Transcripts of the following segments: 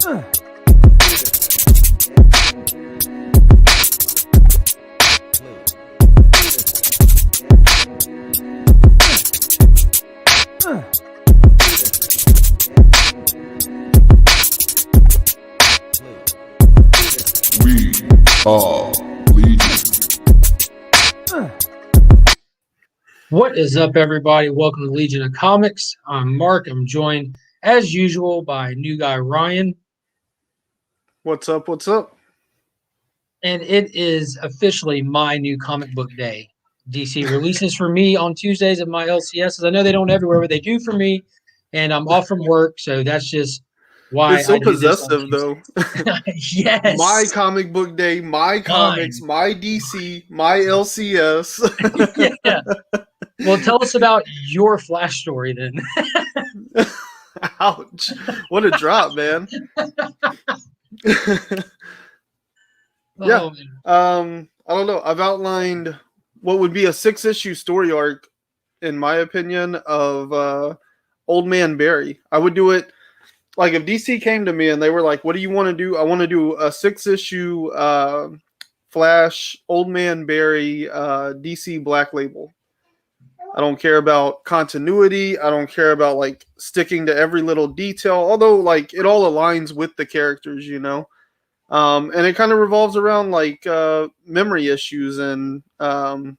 We are Legion. What is up, everybody? Welcome to Legion of Comics. I'm Mark. I'm joined, as usual, by new guy Ryan. What's up? What's up? And it is officially my new comic book day. DC releases for me on Tuesdays at my LCSs. I know they don't everywhere, but they do for me. And I'm off from work, so that's just why It's so I do this possessive, though. Yes. My comic book day, my comics, my DC, my LCS. Yeah. Well, tell us about your Flash story then. Ouch. What a drop, man. Yeah. I don't know. I've outlined what would be a 6-issue story arc, in my opinion, of Old Man Barry. I would do it like if DC came to me and they were like, what do you want to do? I want to do a 6-issue Flash Old Man Barry DC Black Label. I don't care about continuity. I don't care about like sticking to every little detail, although like it all aligns with the characters, you know. And it kind of revolves around like memory issues and kind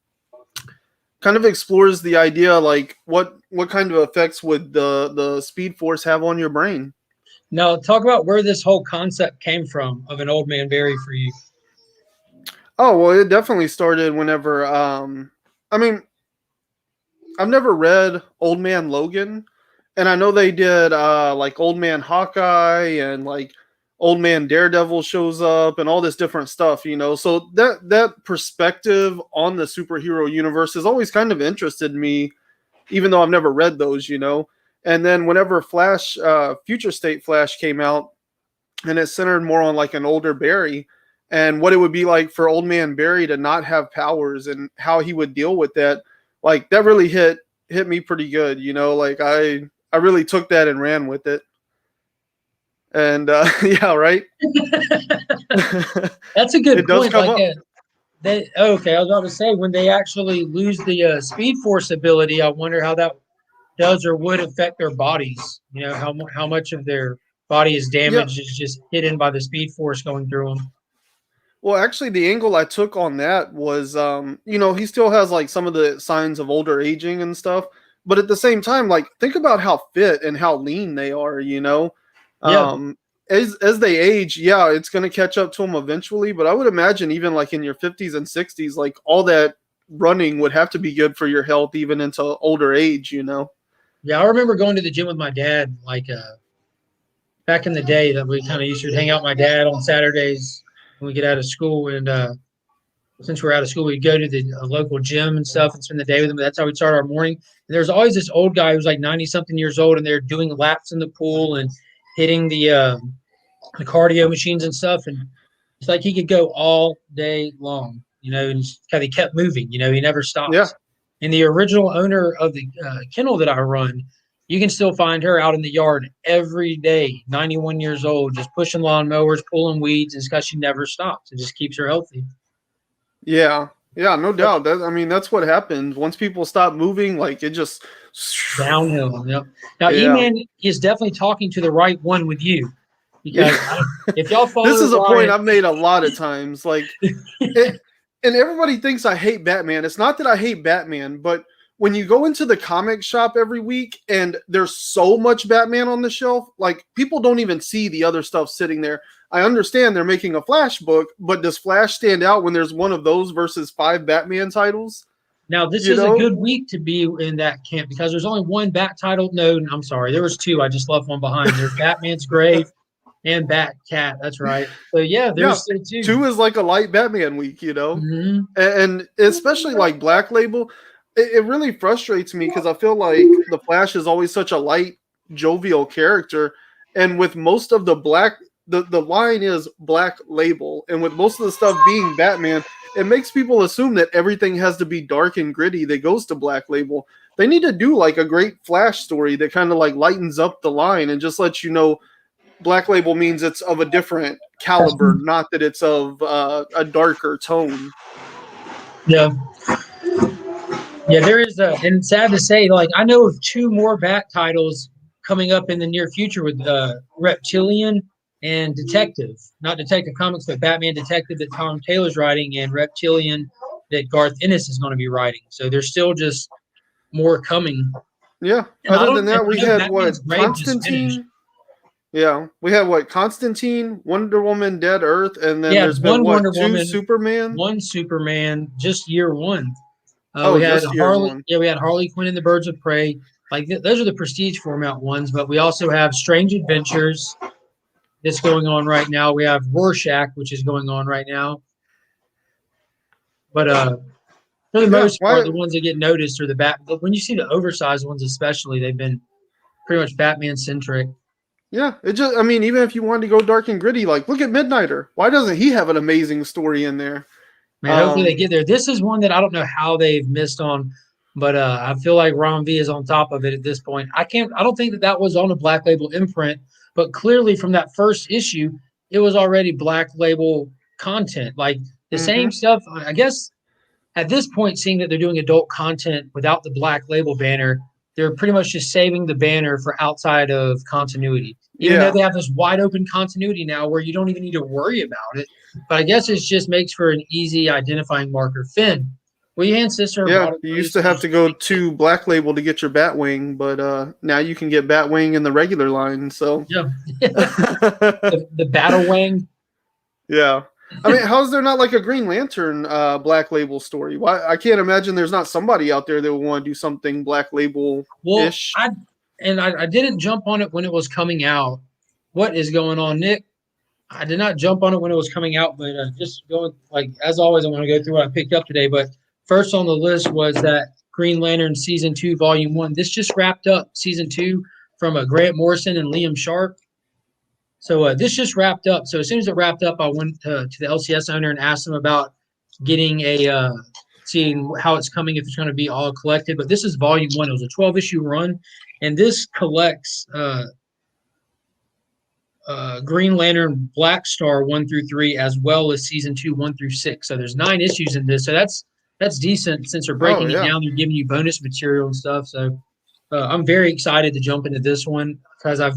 of explores the idea like what kind of effects would the Speed Force have on your brain. Now, talk about where this whole concept came from of an Old Man Barry for you. Oh, well, it definitely started whenever I mean, I've never read Old Man Logan, and I know they did like Old Man Hawkeye and like Old Man Daredevil shows up and all this different stuff, you know. So that perspective on the superhero universe has always kind of interested me, even though I've never read those, you know. And then whenever Flash, Future State Flash came out, and it centered more on like an older Barry and what it would be like for Old Man Barry to not have powers and how he would deal with that. Like that really hit me pretty good, you know. Like I really took that and ran with it. And yeah, right. That's a good it does point. come Like up. okay, I was about to say when they actually lose the Speed Force ability, I wonder how that does or would affect their bodies. You know, how much of their body is damaged is just hidden by the Speed Force going through them. Well, actually, the angle I took on that was, you know, he still has like some of the signs of older aging and stuff, but at the same time, like think about how fit and how lean they are, you know. Yeah. As they age, yeah, it's going to catch up to them eventually, but I would imagine even like in your 50s and 60s, like all that running would have to be good for your health even into older age, you know. Yeah, I remember going to the gym with my dad, like back in the day that we kind of used to hang out with my dad on Saturdays when we get out of school. And since we're out of school, we'd go to the local gym and stuff and spend the day with them. That's how we'd start our morning. And there's always this old guy who's like 90-something years old, and they're doing laps in the pool and hitting the cardio machines and stuff. And it's like he could go all day long, you know, and he kept moving, you know, he never stopped. Yeah. And the original owner of the kennel that I run, you can still find her out in the yard every day, 91 years old, just pushing lawnmowers, pulling weeds. It's because she never stops. It just keeps her healthy. Yeah, no doubt. That's what happens once people stop moving. Like it just downhill. Yep. Now, Yeah. E-Man is definitely talking to the right one with you, because if y'all follow, this is a Ryan, point I've made a lot of times. Like, and everybody thinks I hate Batman. It's not that I hate Batman, but when you go into the comic shop every week and there's so much Batman on the shelf, like people don't even see the other stuff sitting there. I understand they're making a Flash book, but does Flash stand out when there's one of those versus 5 Batman titles? Now, this is a good week to be in that camp because there's only one Bat title. No, I'm sorry. There was 2. I just left one behind. There's Batman's Grave and Bat-Cat. That's right. So, yeah, there's 2. 2 is like a light Batman week, you know? Mm-hmm. And especially like Black Label, it really frustrates me because I feel like the Flash is always such a light, jovial character. And with most of the the line is Black Label. And with most of the stuff being Batman, it makes people assume that everything has to be dark and gritty that goes to Black Label. They need to do like a great Flash story that kind of like lightens up the line and just lets you know Black Label means it's of a different caliber, not that it's of a darker tone. Yeah. Yeah, there is and sad to say, like I know of 2 more Bat titles coming up in the near future with Reptilian and Detective. Not Detective Comics, but Batman Detective that Tom Taylor's writing, and Reptilian that Garth Ennis is going to be writing. So there's still just more coming. Yeah. And Other than that, we had Batman's what, Grave just finished. Constantine? Yeah, we had what, Constantine, Wonder Woman, Dead Earth, and then Yeah, there's been one what, Wonder 2 Woman, Superman? one Superman, just year 1. Oh, We had just year Harley. 1. Yeah, we had Harley Quinn and the Birds of Prey. Like those are the prestige format ones. But we also have Strange Adventures that's going on right now. We have Rorschach, which is going on right now. But for the most part, the ones that get noticed are the Bat. But when you see the oversized ones, especially, they've been pretty much Batman centric. Yeah, it just, I mean, even if you wanted to go dark and gritty, like look at Midnighter. Why doesn't he have an amazing story in there? Man, hopefully they get there. This is one that I don't know how they've missed on, but I feel like Ron V is on top of it at this point. I don't think that was on a Black Label imprint, but clearly from that first issue, it was already Black Label content. Like the same stuff, I guess at this point, seeing that they're doing adult content without the Black Label banner, they're pretty much just saving the banner for outside of continuity. Even though they have this wide open continuity now where you don't even need to worry about it. But I guess it just makes for an easy identifying marker. Finn, will you and sister? Yeah, you used to have to go to Black Label to get your Batwing, but now you can get Batwing in the regular line. So yeah, the Battle Wing. Yeah, I mean, how's there not like a Green Lantern Black Label story? Why, I can't imagine there's not somebody out there that would want to do something Black Label-ish. Well, I didn't jump on it when it was coming out. What is going on, Nick? I did not jump on it when it was coming out, but just going, like, as always, I want to go through what I picked up today. But first on the list was that Green Lantern Season 2, Volume 1. This just wrapped up Season 2 from Grant Morrison and Liam Sharp. So this just wrapped up. So as soon as it wrapped up, I went to the LCS owner and asked him about getting seeing how it's coming, if it's going to be all collected. But this is Volume 1. It was a 12-issue run, and this collects Green Lantern Black Star 1 through 3, as well as Season 2 1 through 6. So there's 9 issues in this. So that's decent since they're breaking it down. They're giving you bonus material and stuff. So I'm very excited to jump into this one because I've,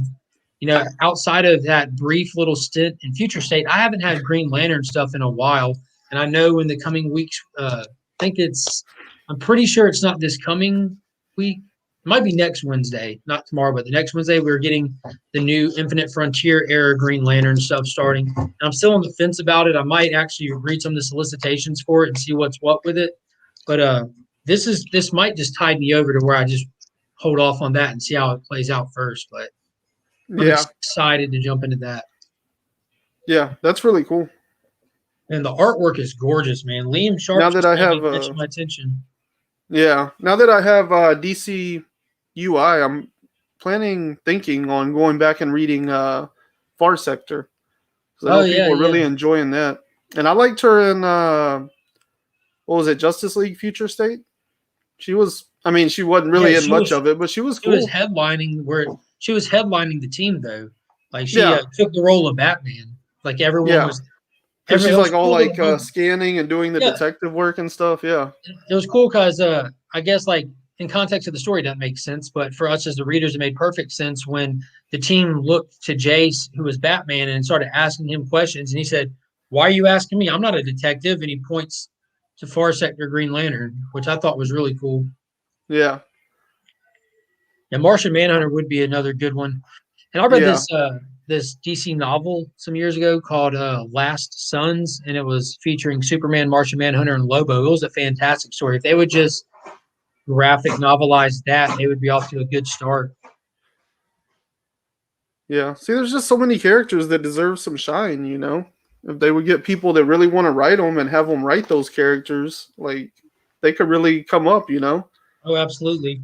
outside of that brief little stint in Future State, I haven't had Green Lantern stuff in a while. And I know in the coming weeks, I'm pretty sure it's not this coming week. It might be next Wednesday, not tomorrow, but the next Wednesday, we're getting the new Infinite Frontier era Green Lantern stuff starting. And I'm still on the fence about it. I might actually read some of the solicitations for it and see what's what with it. But this might just tide me over to where I just hold off on that and see how it plays out first. But I'm excited to jump into that. Yeah, that's really cool. And the artwork is gorgeous, man. Liam Sharp. Now that I have my attention. Yeah, now that I have DC UI, I'm thinking on going back and reading Far Sector. I know people are really enjoying that. And I liked her in what was it, Justice League Future State? She wasn't really in much of it, but she was cool. She was headlining the team though. Like she took the role of Batman. Like everyone was. She's like all like scanning and doing the detective work and stuff. Yeah, it was cool because I guess like in context of the story that makes sense, but for us as the readers, it made perfect sense when the team looked to Jace, who was Batman, and started asking him questions, and he said, "Why are you asking me? I'm not a detective." And he points to Far Sector Green Lantern, which I thought was really cool. Yeah. And Martian Manhunter would be another good one. And I read this DC novel some years ago called Last Sons, and it was featuring Superman, Martian Manhunter, and Lobo. It was a fantastic story. If they would just graphic novelize that, they would be off to a good start. Yeah. See, there's just so many characters that deserve some shine, If they would get people that really want to write them and have them write those characters, like, they could really come up, Oh, absolutely.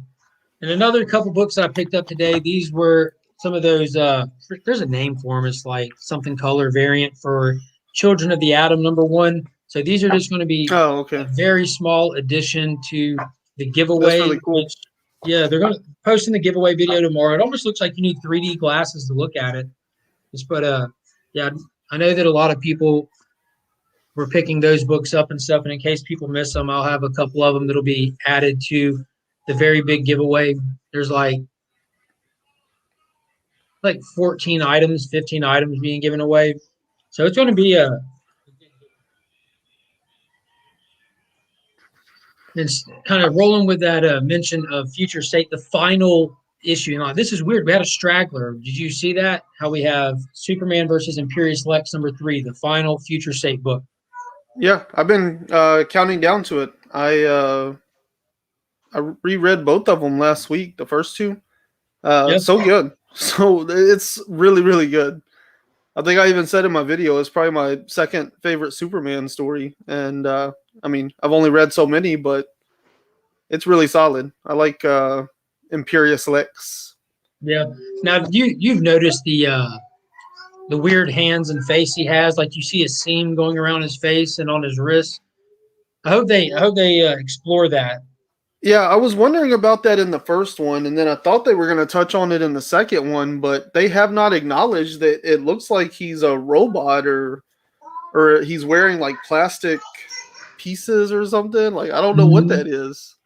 And another couple books that I picked up today, these were some of those, there's a name for them. It's like something color variant for Children of the Atom #1. So these are just going to be a very small addition to the giveaway. That's really cool. They're going to post in the giveaway video tomorrow. It almost looks like you need 3D glasses to look at it. But yeah, I know that a lot of people were picking those books up and stuff. And in case people miss them, I'll have a couple of them that'll be added to the very big giveaway. There's like 14 items, 15 items being given away. So it's going to be it's kind of rolling with that mention of Future State, the final issue. Now, this is weird. We had a straggler. Did you see that? How we have Superman versus Imperious Lex #3, the final Future State book. Yeah, I've been counting down to it. I reread both of them last week, the first two. Yep. So good. So it's really, really good. I think I even said in my video, it's probably my second favorite Superman story. And I mean, I've only read so many, but it's really solid. I like Imperious Lex. Yeah. Now you've noticed the weird hands and face he has. Like you see a seam going around his face and on his wrist. I hope they explore that. Yeah, I was wondering about that in the first one, and then I thought they were going to touch on it in the second one, but they have not acknowledged that it looks like he's a robot or he's wearing like plastic pieces or something. Like I don't know what that is.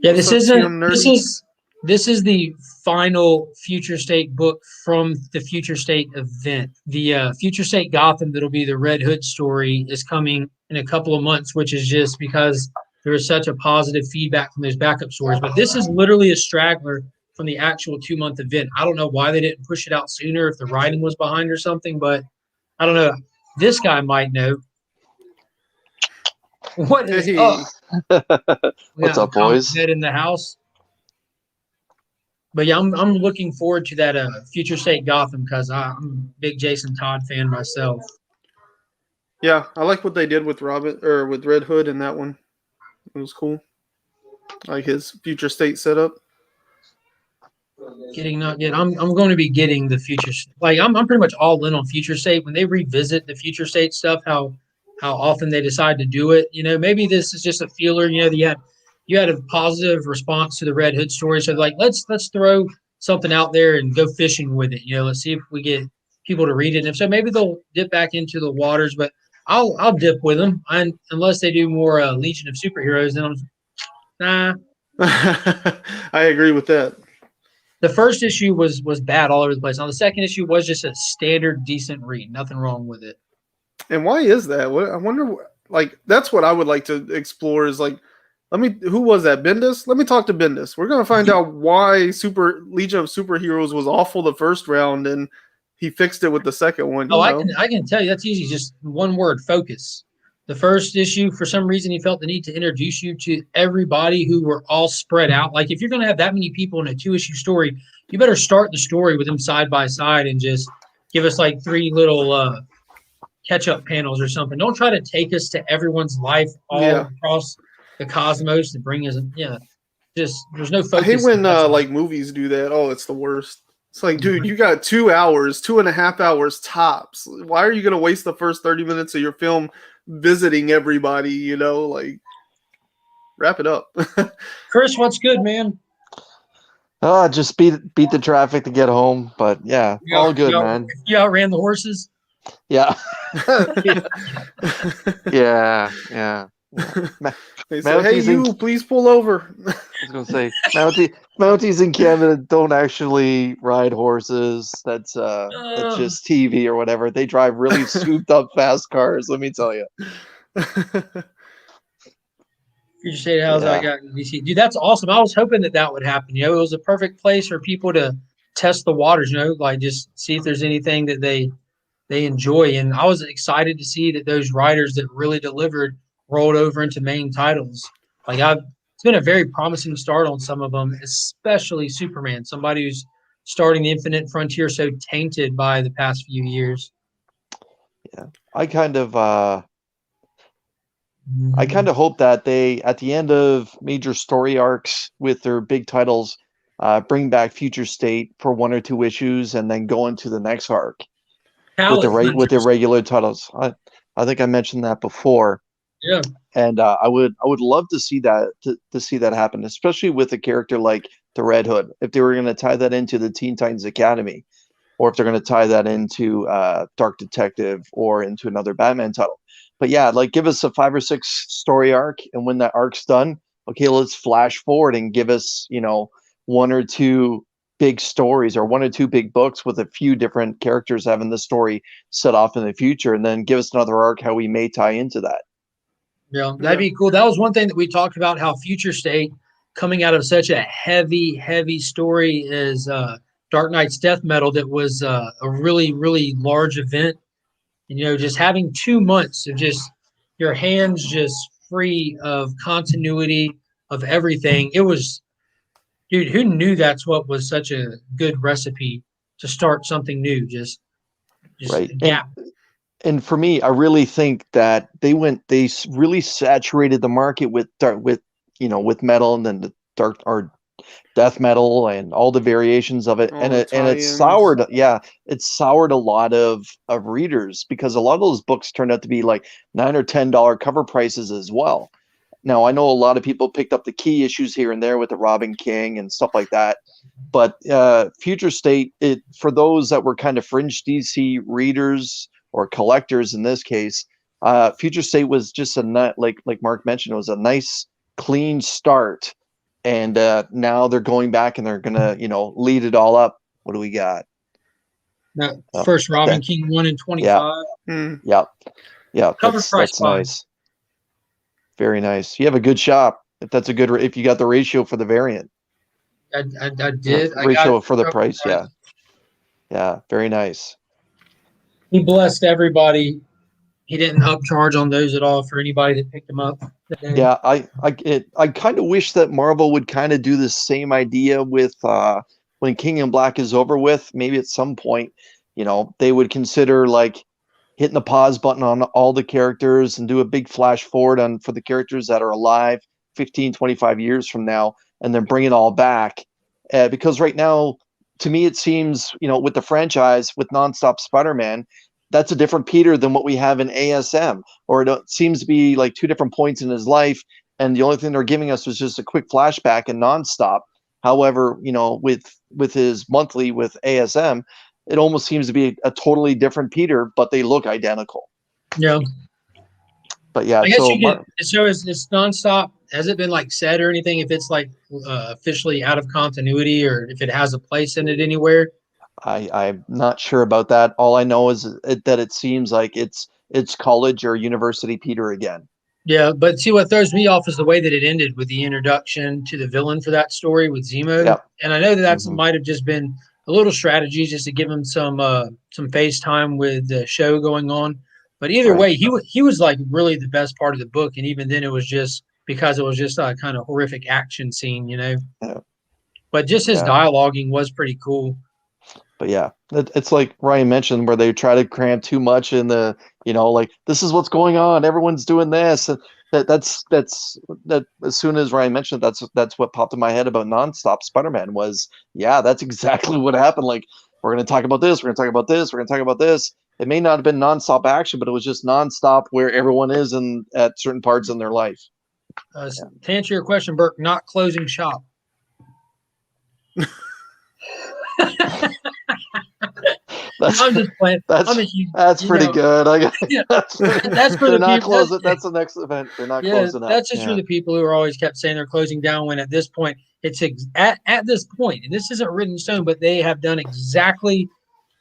Yeah, What's this up, isn't. TM Nerdy? This is the final Future State book from the Future State event. The Future State Gotham, that'll be the Red Hood story, is coming in a couple of months, which is just because there was such a positive feedback from those backup stories. But this is literally a straggler from the actual 2-month event. I don't know why they didn't push it out sooner, if the writing was behind or something, but I don't know. This guy might know. What is up? What's up, boys? Dead in the house. But yeah, I'm looking forward to that Future State Gotham because I'm a big Jason Todd fan myself. Yeah, I like what they did with with Red Hood in that one. It was cool. Like his Future State setup. I'm going to be getting the Future. Like I'm pretty much all in on Future State when they revisit the Future State stuff. How often they decide to do it. You know, maybe this is just a feeler. You know, you had a positive response to the Red Hood story. So like, let's throw something out there and go fishing with it. You know, let's see if we get people to read it. And if so, maybe they'll dip back into the waters, but I'll dip with them. Unless they do more Legion of Superheroes, then nah. I agree with that. The first issue was bad all over the place. Now the second issue was just a standard, decent read. Nothing wrong with it. And why is that? I wonder. Like that's what I would like to explore. Is like, who was that? Bendis? Let me talk to Bendis. We're gonna find out why Legion of Superheroes was awful the first round, and he fixed it with the second one. I can tell you that's easy. Just one word: focus. The first issue, for some reason, he felt the need to introduce you to everybody who were all spread out. Like if you're gonna have that many people in a 2-issue story, you better start the story with them side by side and just give us like 3 little catch-up panels or something. Don't try to take us to everyone's life all across the cosmos to bring us. Yeah, just there's no focus. I hate when like movies do that. Oh, it's the worst. It's like, dude, you got 2 hours, 2.5 hours tops. Why are you gonna waste the first 30 minutes of your film visiting everybody? You know, like wrap it up. Chris, what's good, man? Just beat the traffic to get home, but yeah, all good, man. You outran the horses. Yeah. yeah. They say, hey, you, please pull over. I was going to say, Mounties in Canada don't actually ride horses. That's just TV or whatever. They drive really souped up fast cars, let me tell you. Future State House I got in DC. Dude, that's awesome. I was hoping that would happen. You know, it was a perfect place for people to test the waters, you know, like just see if there's anything that they enjoy. And I was excited to see that those writers that really delivered rolled over into main titles. Like it's been a very promising start on some of them, especially Superman, somebody who's starting the Infinite Frontier so tainted by the past few years. Yeah, I kind of hope that they, at the end of major story arcs with their big titles, bring back Future State for 1 or 2 issues and then go into the next arc with the regular titles. I think I mentioned that before. Yeah, and I would love to see that happen, especially with a character like to Red Hood, if they were going to tie that into the Teen Titans Academy, or if they're going to tie that into Dark Detective or into another Batman title. But yeah, like give us a 5 or 6 story arc, and when that arc's done, okay, let's flash forward and give us, you know, 1 or 2 big stories or 1 or 2 big books with a few different characters having the story set off in the future, and then give us another arc how we may tie into that. Yeah, that'd be cool. That was one thing that we talked about, how Future State, coming out of such a heavy story is Dark Knight's Death Metal, that was a really, really large event. And, you know, just having 2 months of just your hands just free of continuity of everything. It was, dude, who knew that's what was such a good recipe to start something new? Just Right. a gap. And for me, I really think that they really saturated the market with metal, and then the dark or death metal and all the variations of it, All and the it soured a lot of readers, because a lot of those books turned out to be like $9 or $10 cover prices as well. Now, I know a lot of people picked up the key issues here and there with the Robin King and stuff like that, but Future State, for those that were kind of fringe DC readers or collectors in this case, Future State was just like Mark mentioned, it was a nice clean start. And now they're going back and they're gonna, you know, lead it all up. What do we got? That first Robin King 1 in 25. Yeah. Cover price that's nice. Very nice. You have a good shop. If you got the ratio for the variant. I did. The ratio for the price. Yeah. Yeah. Very nice. He blessed everybody. He didn't upcharge on those at all for anybody that picked them up. Yeah, I kind of wish that Marvel would kind of do the same idea with when King in Black is over with. Maybe at some point, you know, they would consider like hitting the pause button on all the characters and do a big flash forward for the characters that are alive 15, 25 years from now, and then bring it all back. Because right now, to me, it seems, you know, with the franchise, with Nonstop Spider-Man, that's a different Peter than what we have in ASM, or it seems to be like 2 different points in his life, and the only thing they're giving us was just a quick flashback and Nonstop. However, you know, with his monthly with ASM, it almost seems to be a totally different Peter, but they look identical. Yeah. But yeah, I guess so it's Nonstop. Has it been like said or anything if it's like officially out of continuity, or if it has a place in it anywhere? I'm not sure about that. All I know is that it seems like it's college or university Peter again. Yeah, but see, what throws me off is the way that it ended with the introduction to the villain for that story with Zemo. Yep. And I know that might have just been a little strategy just to give him some face time with the show going on. But either way, he was like really the best part of the book, and even then it was just because it was just a kind of horrific action scene, you know. Yeah. But just his dialoguing was pretty cool. But yeah, it's like Ryan mentioned, where they try to cram too much in the, you know, like this is what's going on, everyone's doing this, and that's as soon as Ryan mentioned it, that's what popped in my head about Nonstop Spider-Man was, yeah, that's exactly what happened. Like, we're going to talk about this, we're going to talk about this, we're going to talk about this. It may not have been nonstop action, but it was just nonstop where everyone is at certain parts in their life. To answer your question, Burke, not closing shop. I'm just playing. That's pretty good. That's for the people. That's the next event. They're not closing up. That's just for the people who are always kept saying they're closing down, when at this point, it's at this point, and this isn't written in stone, but they have done exactly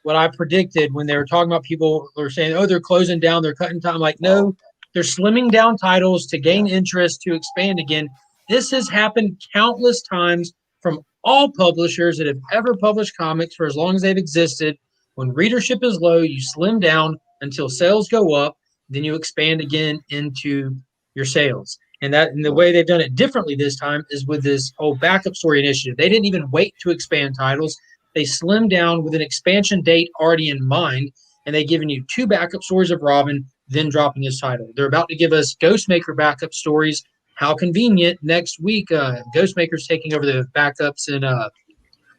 what I predicted when they were talking about people who are saying, oh, they're closing down, they're cutting time. Like, no, they're slimming down titles to gain interest, to expand again. This has happened countless times from all publishers that have ever published comics for as long as they've existed. When readership is low, you slim down until sales go up, then you expand again into your sales. And the way they've done it differently this time is with this whole backup story initiative. They didn't even wait to expand titles. They slimmed down with an expansion date already in mind, and they've given you 2 backup stories of Robin, then dropping his title. They're about to give us Ghostmaker backup stories. How convenient. Next week, Ghostmaker's taking over the backups in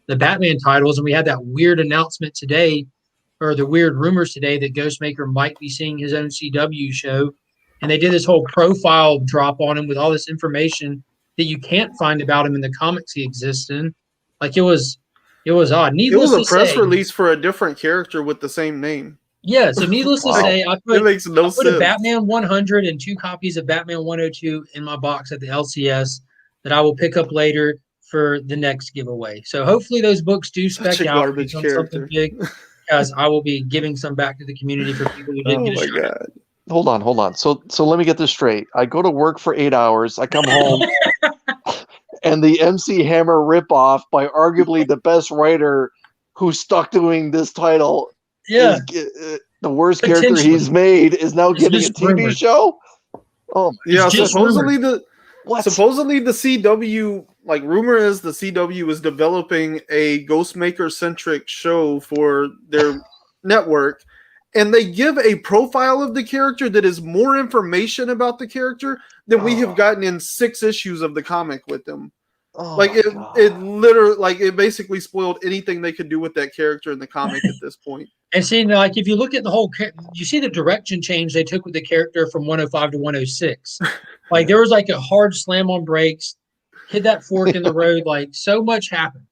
the Batman titles, and we had that weird announcement today, or the weird rumors today, that Ghostmaker might be seeing his own CW show. And they did this whole profile drop on him with all this information that you can't find about him in the comics he exists in. Like it was odd. It Needless was a to press say, release for a different character with the same name. yeah. So needless to Wow. say, It makes no I put a sense. Batman 100 and 2 copies of Batman 102 in my box at the LCS that I will pick up later for the next giveaway. So hopefully those books do Such spec a out and garbage become something character. big, because I will be giving some back to the community for people who didn't Oh get a my shot. god. Hold on. So let me get this straight. I go to work for 8 hours. I come home, and the MC Hammer ripoff by arguably the best writer who's stuck doing this title Yeah, is the worst character Potentially. he's made is now It's getting a just TV rumored. show. Oh my Yeah, just supposedly what? supposedly the CW, like rumor is the CW is developing a Ghostmaker centric show for their network, and they give a profile of the character that is more information about the character than we have gotten in 6 issues of the comic with them. Oh Like my God. it literally, like it basically spoiled anything they could do with that character in the comic at this point. And see, like if you look at the whole, you see the direction change they took with the character from 105 to 106. Like there was like a hard slam on brakes, hit that fork in the road. Like so much happened.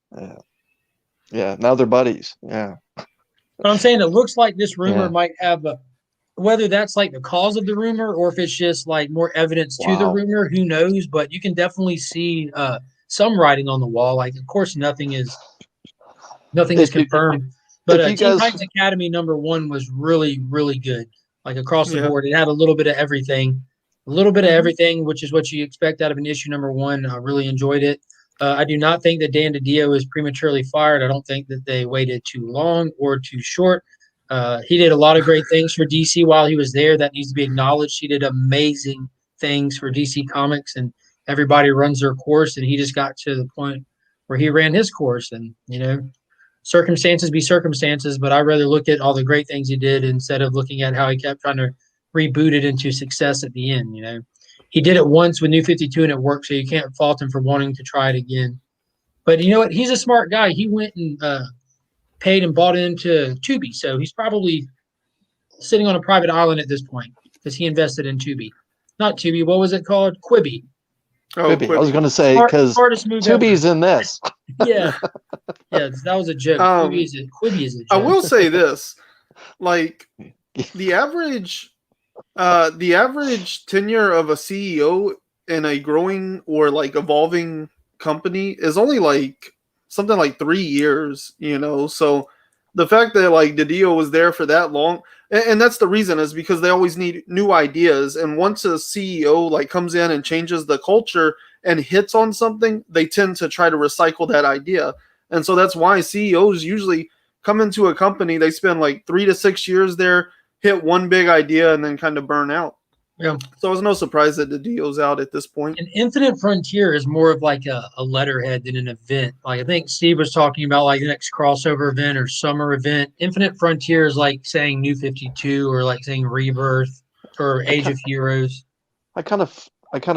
Yeah, now they're buddies. Yeah. But I'm saying it looks like this rumor Yeah. might have whether that's like the cause of the rumor or if it's just like more evidence to the Wow. rumor, who knows? But you can definitely see some writing on the wall. Like, of course, nothing is confirmed. But if you Teen guys- Titans Academy #1 was really, really good. Like across the Yeah. board, it had a little bit of everything, which is what you expect out of an issue #1. I really enjoyed it. I do not think that Dan DiDio is prematurely fired. I don't think that they waited too long or too short. He did a lot of great things for DC while he was there. That needs to be acknowledged. He did amazing things for DC Comics, and everybody runs their course. And he just got to the point where he ran his course. And circumstances be circumstances, but I rather look at all the great things he did instead of looking at how he kept trying to reboot it into success at the end. He did it once with New 52 and it worked, so you can't fault him for wanting to try it again. But you know what? He's a smart guy. He went and paid and bought into Tubi, so he's probably sitting on a private island at this point because he invested in Tubi. Not Tubi. What was it called? Quibi. Oh, Quibi. I was going to say Smart- because smartest move ever. Tubi's in this. Yeah, that was a joke. Quibi is a joke. I will say this, like the average tenure of a CEO in a growing or like evolving company is only like something like 3 years, so the fact that like DiDio was there for that long, and that's the reason, is because they always need new ideas, and once a CEO like comes in and changes the culture and hits on something, they tend to try to recycle that idea. And so that's why CEOs usually come into a company, they spend like 3 to 6 years there, hit one big idea, and then kind of burn out. Yeah. So it's no surprise that DiDio's out at this point. And Infinite Frontier is more of like a letterhead than an event. Like I think Steve was talking about like the next crossover event or summer event. Infinite Frontier is like saying New 52 or like saying Rebirth or Age of Heroes. I kind of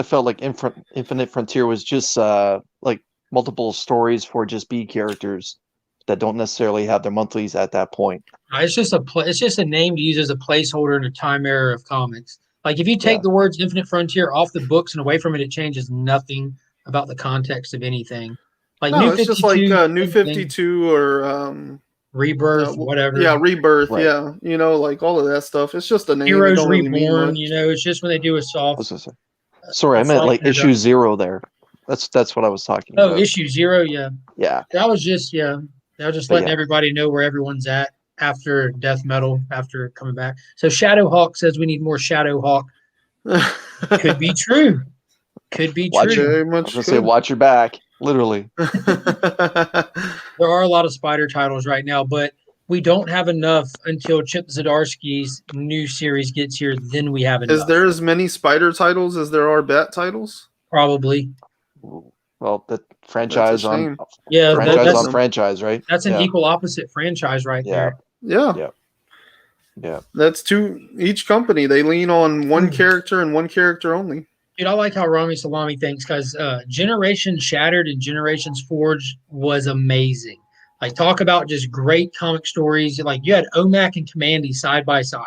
felt like Infinite Frontier was just like multiple stories for just B characters that don't necessarily have their monthlies at that point. It's just a name to use as a placeholder in a time era of comics. Like if you take the words Infinite Frontier off the books and away from it, it changes nothing about the context of anything. Like No, New it's 52, just like New 52 or Rebirth, whatever. Yeah, Rebirth. Right. Yeah, like all of that stuff. It's just a name. It Heroes don't really mean Reborn. much. It's just when they do a soft. Sorry, I meant like issue 0 there. That's what I was talking about. Oh, issue 0. Yeah. Yeah. That was just letting everybody know where everyone's at after Death Metal, after coming back. So Shadowhawk says we need more Shadowhawk. Could be true. Could be Watch true. Very I was much. gonna say, watch your back, literally. There are a lot of Spider titles right now, but we don't have enough until Chip Zdarsky's new series gets here. Then we have enough. Is there as many Spider titles as there are Bat titles? Probably. Well, the franchise on shame. Yeah, franchise that's on franchise, right? that's an Yeah. equal opposite franchise right there. Yeah. Yeah. That's two. Each company, they lean on one character and one character only. Dude, I like how Rami Salami thinks because Generation Shattered and Generations Forged was amazing. Like, talk about just great comic stories. Like, you had OMAC and Commandy side by side.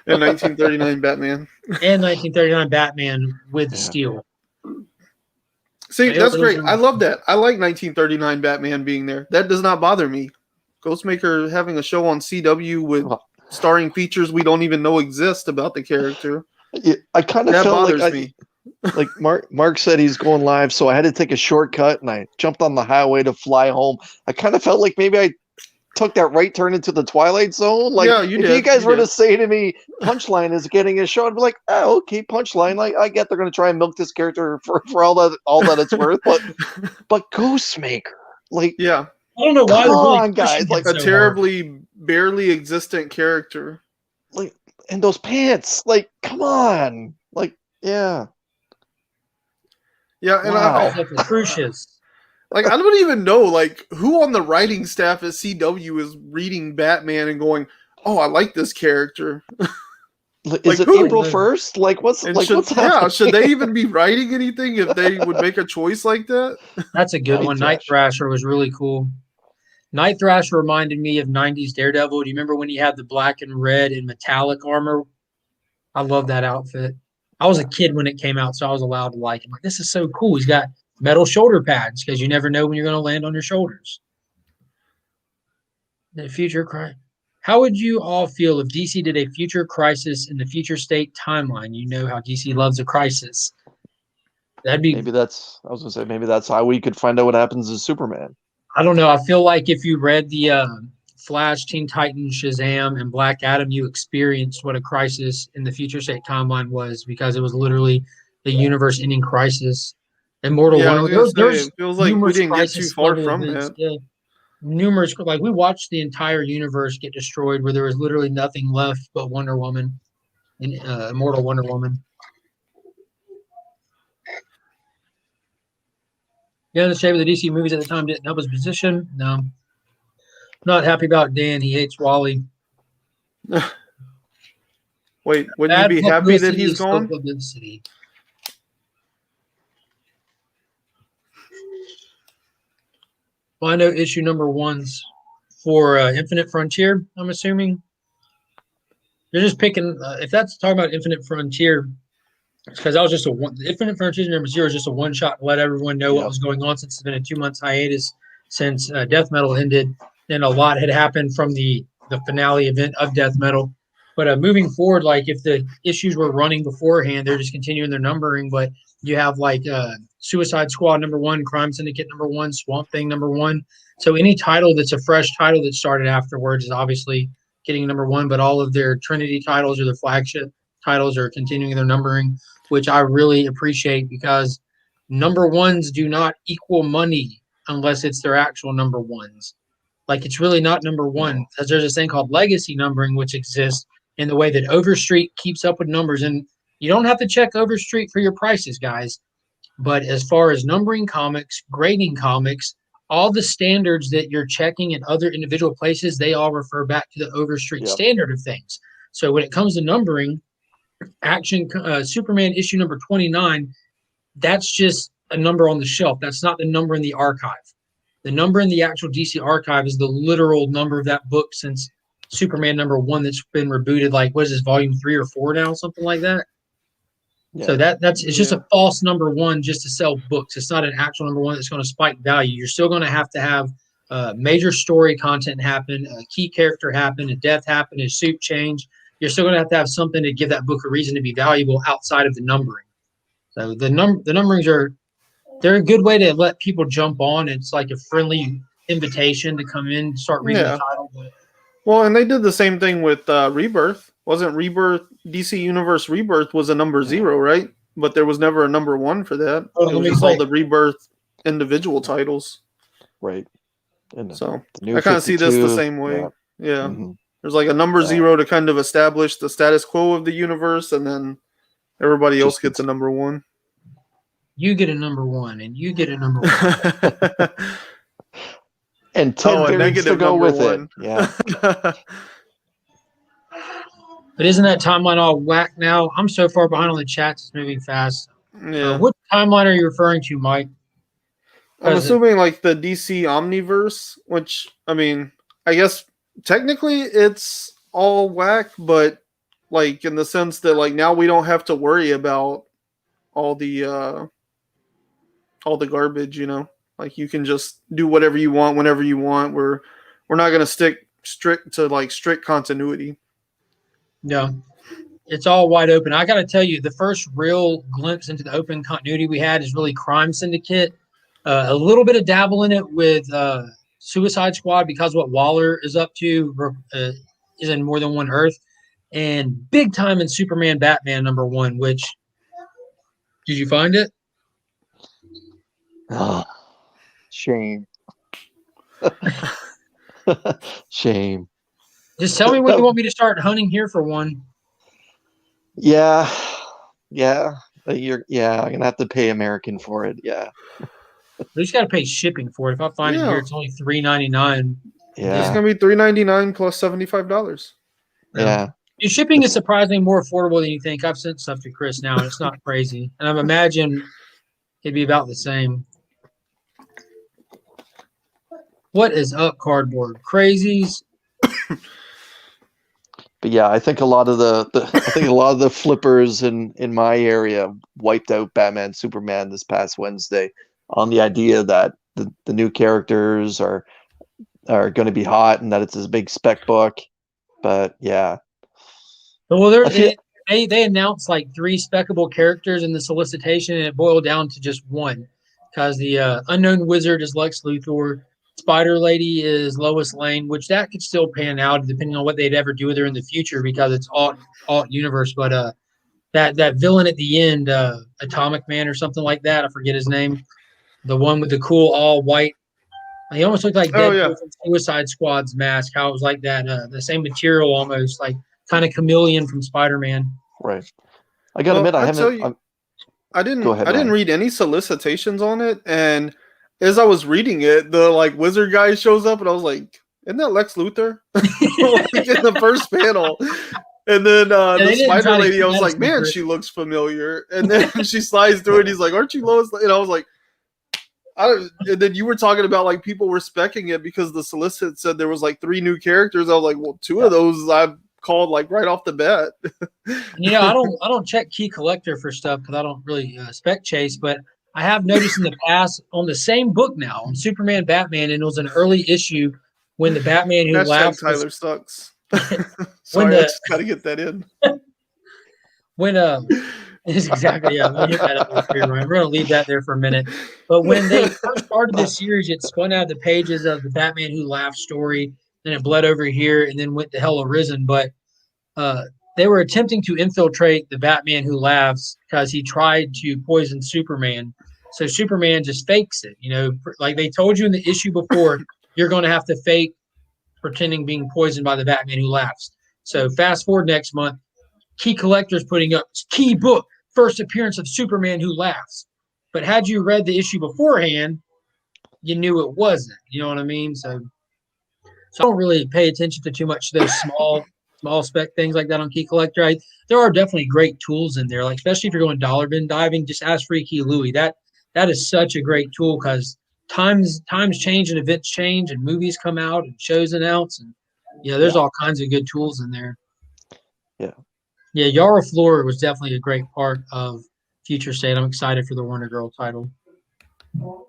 In 1939 Batman. And 1939 Batman with Steel. See, that's great. Those I are- love that. I like 1939 Batman being there. That does not bother me. Ghostmaker having a show on CW with starring features we don't even know exist about the character. I kind of That felt bothers me. like Mark said he's going live, so I had to take a shortcut and I jumped on the highway to fly home. I kind of felt like maybe I took that right turn into the Twilight Zone. Like, Yeah, you if did. you guys You were did. to say to me, Punchline is getting a show, I'd be like, oh, okay, Punchline. Like, I get they're going to try and milk this character for all that it's worth, but Ghostmaker, like, Yeah, I don't know why come they're really on, guys, pushing like it a so terribly, barely existent character. like, and those pants, like, come on, like, yeah, Yeah, and wow. hard. It's atrocious. I don't even know, like, who on the writing staff at CW is reading Batman and going, "Oh, I like this character." Is it who? April 1st? Like, what's And what's happening? should they even be writing anything if they would make a choice like that? That's a good Night one. Night Thrasher was really cool. Night Thrasher reminded me of 90s Daredevil. Do you remember when he had the black and red and metallic armor? I love that outfit. I was a kid when it came out, so I was allowed to like him. Like, this is so cool. He's got metal shoulder pads because you never know when you're going to land on your shoulders. The future crisis. How would you all feel if DC did a future crisis in the future state timeline? You know how DC loves a crisis. That'd be. Maybe that's. I was gonna say maybe that's how we could find out what happens to Superman. I don't know. I feel like if you read the Flash, Teen Titans, Shazam, and Black Adam, you experienced what a crisis in the future state timeline was because it was literally the universe-ending crisis. Immortal Yeah, I Wonder. was gonna say, There's it feels like we numerous didn't get too crisis far level from events. that. Yeah, numerous. Like, we watched the entire universe get destroyed, where there was literally nothing left but Wonder Woman and Immortal Wonder Woman. Yeah, the shape of the DC movies at the time didn't help his position. No. Not happy about Dan. He hates Wally. Wait, wouldn't Bad you be happy that publicity he's is still gone? publicity. Well, I know issue number one's for Infinite Frontier, I'm assuming. You're just picking, if that's talking about Infinite Frontier, it's because that was just Infinite Frontier number 0 is just a one shot to let everyone know what was going on since it's been a 2 months hiatus since Death Metal ended. And a lot had happened from the finale event of Death Metal. But moving forward, like, if the issues were running beforehand, they're just continuing their numbering. But you have like Suicide Squad number 1, Crime Syndicate number 1, Swamp Thing number 1. So any title that's a fresh title that started afterwards is obviously getting number 1. But all of their Trinity titles or their flagship titles are continuing their numbering, which I really appreciate because number 1s do not equal money unless it's their actual number 1s. Like, it's really not number 1 because there's this thing called legacy numbering, which exists in the way that Overstreet keeps up with numbers. And you don't have to check Overstreet for your prices, guys. But as far as numbering comics, grading comics, all the standards that you're checking in other individual places, they all refer back to the Overstreet standard of things. So when it comes to numbering, Superman issue number 29, that's just a number on the shelf. That's not the number in the archive. The number in the actual DC archive is the literal number of that book since Superman number 1 that's been rebooted. Like, what is this, volume 3 or 4 now, something like that? Yeah. So it's just a false number 1 just to sell books. It's not an actual number 1 that's going to spike value. You're still going to have major story content happen, a key character happen, a death happen, a suit change. You're still going to have something to give that book a reason to be valuable outside of the numbering. So the numberings they're a good way to let people jump on. It's like a friendly invitation to come in, start reading the title. Well, and they did the same thing with Rebirth. Wasn't Rebirth, DC Universe Rebirth was a number 0, right? But there was never a number 1 for that. It was just all the Rebirth individual titles. Right. And so I kind of see this the same way. Yeah. Mm-hmm. There's like a number 0 to kind of establish the status quo of the universe, and then everybody else gets a number 1. You get a number 1, and you get a number 1. And 10 variants to go with 1. It. Yeah. But isn't that timeline all whack now? I'm so far behind on the chats. It's moving fast. Yeah. What timeline are you referring to, Mike? I'm assuming like the DC Omniverse, which, I mean, I guess technically it's all whack, but like in the sense that like now we don't have to worry about all the all the garbage, like you can just do whatever you want whenever you want. We're not going to stick strict continuity. No, it's all wide open. I got to tell you, the first real glimpse into the open continuity we had is really Crime Syndicate. A little bit of dabble in it with Suicide Squad because what Waller is up to is in More Than One Earth, and big time in Superman Batman #1. Which did you find it? Oh, shame. Shame. Just tell me when you want me to start hunting here for one. Yeah. I'm gonna have to pay American for it. Yeah. At least got to pay shipping for it. If I find it here, it's only $3.99. Yeah. It's gonna be $3.99 plus $75. Yeah. Your shipping is surprisingly more affordable than you think. I've sent stuff to Chris now, and it's not crazy. And I imagine it'd be about the same. What is up, cardboard crazies? But yeah, I think a lot of the flippers in my area wiped out Batman Superman this past Wednesday on the idea that the new characters are going to be hot and that it's this big spec book. But yeah. Well, they announced like 3 speckable characters in the solicitation, and it boiled down to just one, because the Unknown Wizard is Lex Luthor, Spider Lady is Lois Lane, which that could still pan out depending on what they'd ever do with her in the future because it's alt universe. But that villain at the end, Atomic Man or something like that, I forget his name, the one with the cool all white. He almost looked like Deadpool from Suicide Squad's mask. How it was like that, the same material almost, like kind of chameleon from Spider-Man. Right. I gotta admit, I didn't read any solicitations on it, and as I was reading it, the wizard guy shows up, and I was like, "Isn't that Lex Luthor?" In the first panel, and then the Spider Lady, I was like, "Man, she looks familiar." And then she slides through it. He's like, "Aren't you Lois?" And I was like, and then you were talking about people were speccing it because the solicit said there was 3 new characters. I was like, well, 2 of those I've called right off the bat. I don't check Key Collector for stuff because I don't really spec chase, but I have noticed in the past on the same book now on Superman Batman, and it was an early issue when the Batman who laughs. Tyler sucks. Sorry, I just got to get that in. It's exactly, yeah. We'll get that up here, Ryan. We're going to leave that there for a minute. But when they first started this series, it spun out of the pages of the Batman Who Laughs story, then it bled over here, and then went to Hell Arisen. But they were attempting to infiltrate the Batman Who Laughs because he tried to poison Superman. So Superman just fakes it. Like they told you in the issue before, you're going to have to fake pretending being poisoned by the Batman Who Laughs. So fast forward next month, Key Collector's putting up key book, first appearance of Superman Who Laughs. But had you read the issue beforehand, you knew it wasn't. You know what I mean? So I don't really pay attention to too much of those small spec things like that on Key Collector. There are definitely great tools in there, especially if you're going dollar bin diving. Just ask Freaky Louie. That is such a great tool because times change and events change and movies come out and shows announce, and there's all kinds of good tools in there. Yeah, Yara Flor was definitely a great part of Future State. I'm excited for the Wonder Girl title. Well,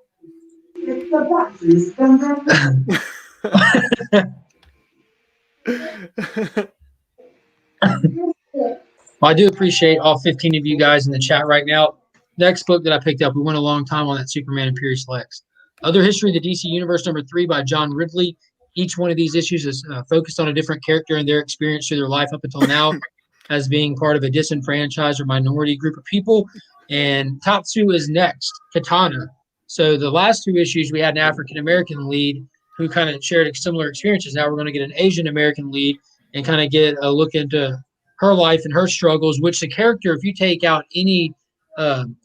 I do appreciate all 15 of you guys in the chat right now. Next book that I picked up, we went a long time on that Superman Imperious Lex. Other History of the DC Universe #3 by John Ridley. Each one of these issues is focused on a different character and their experience through their life up until now as being part of a disenfranchised or minority group of people. And Tatsu is next, Katana. So the last 2 issues, we had an African-American lead who kind of shared similar experiences. Now we're going to get an Asian-American lead and kind of get a look into her life and her struggles, which the character, if you take out any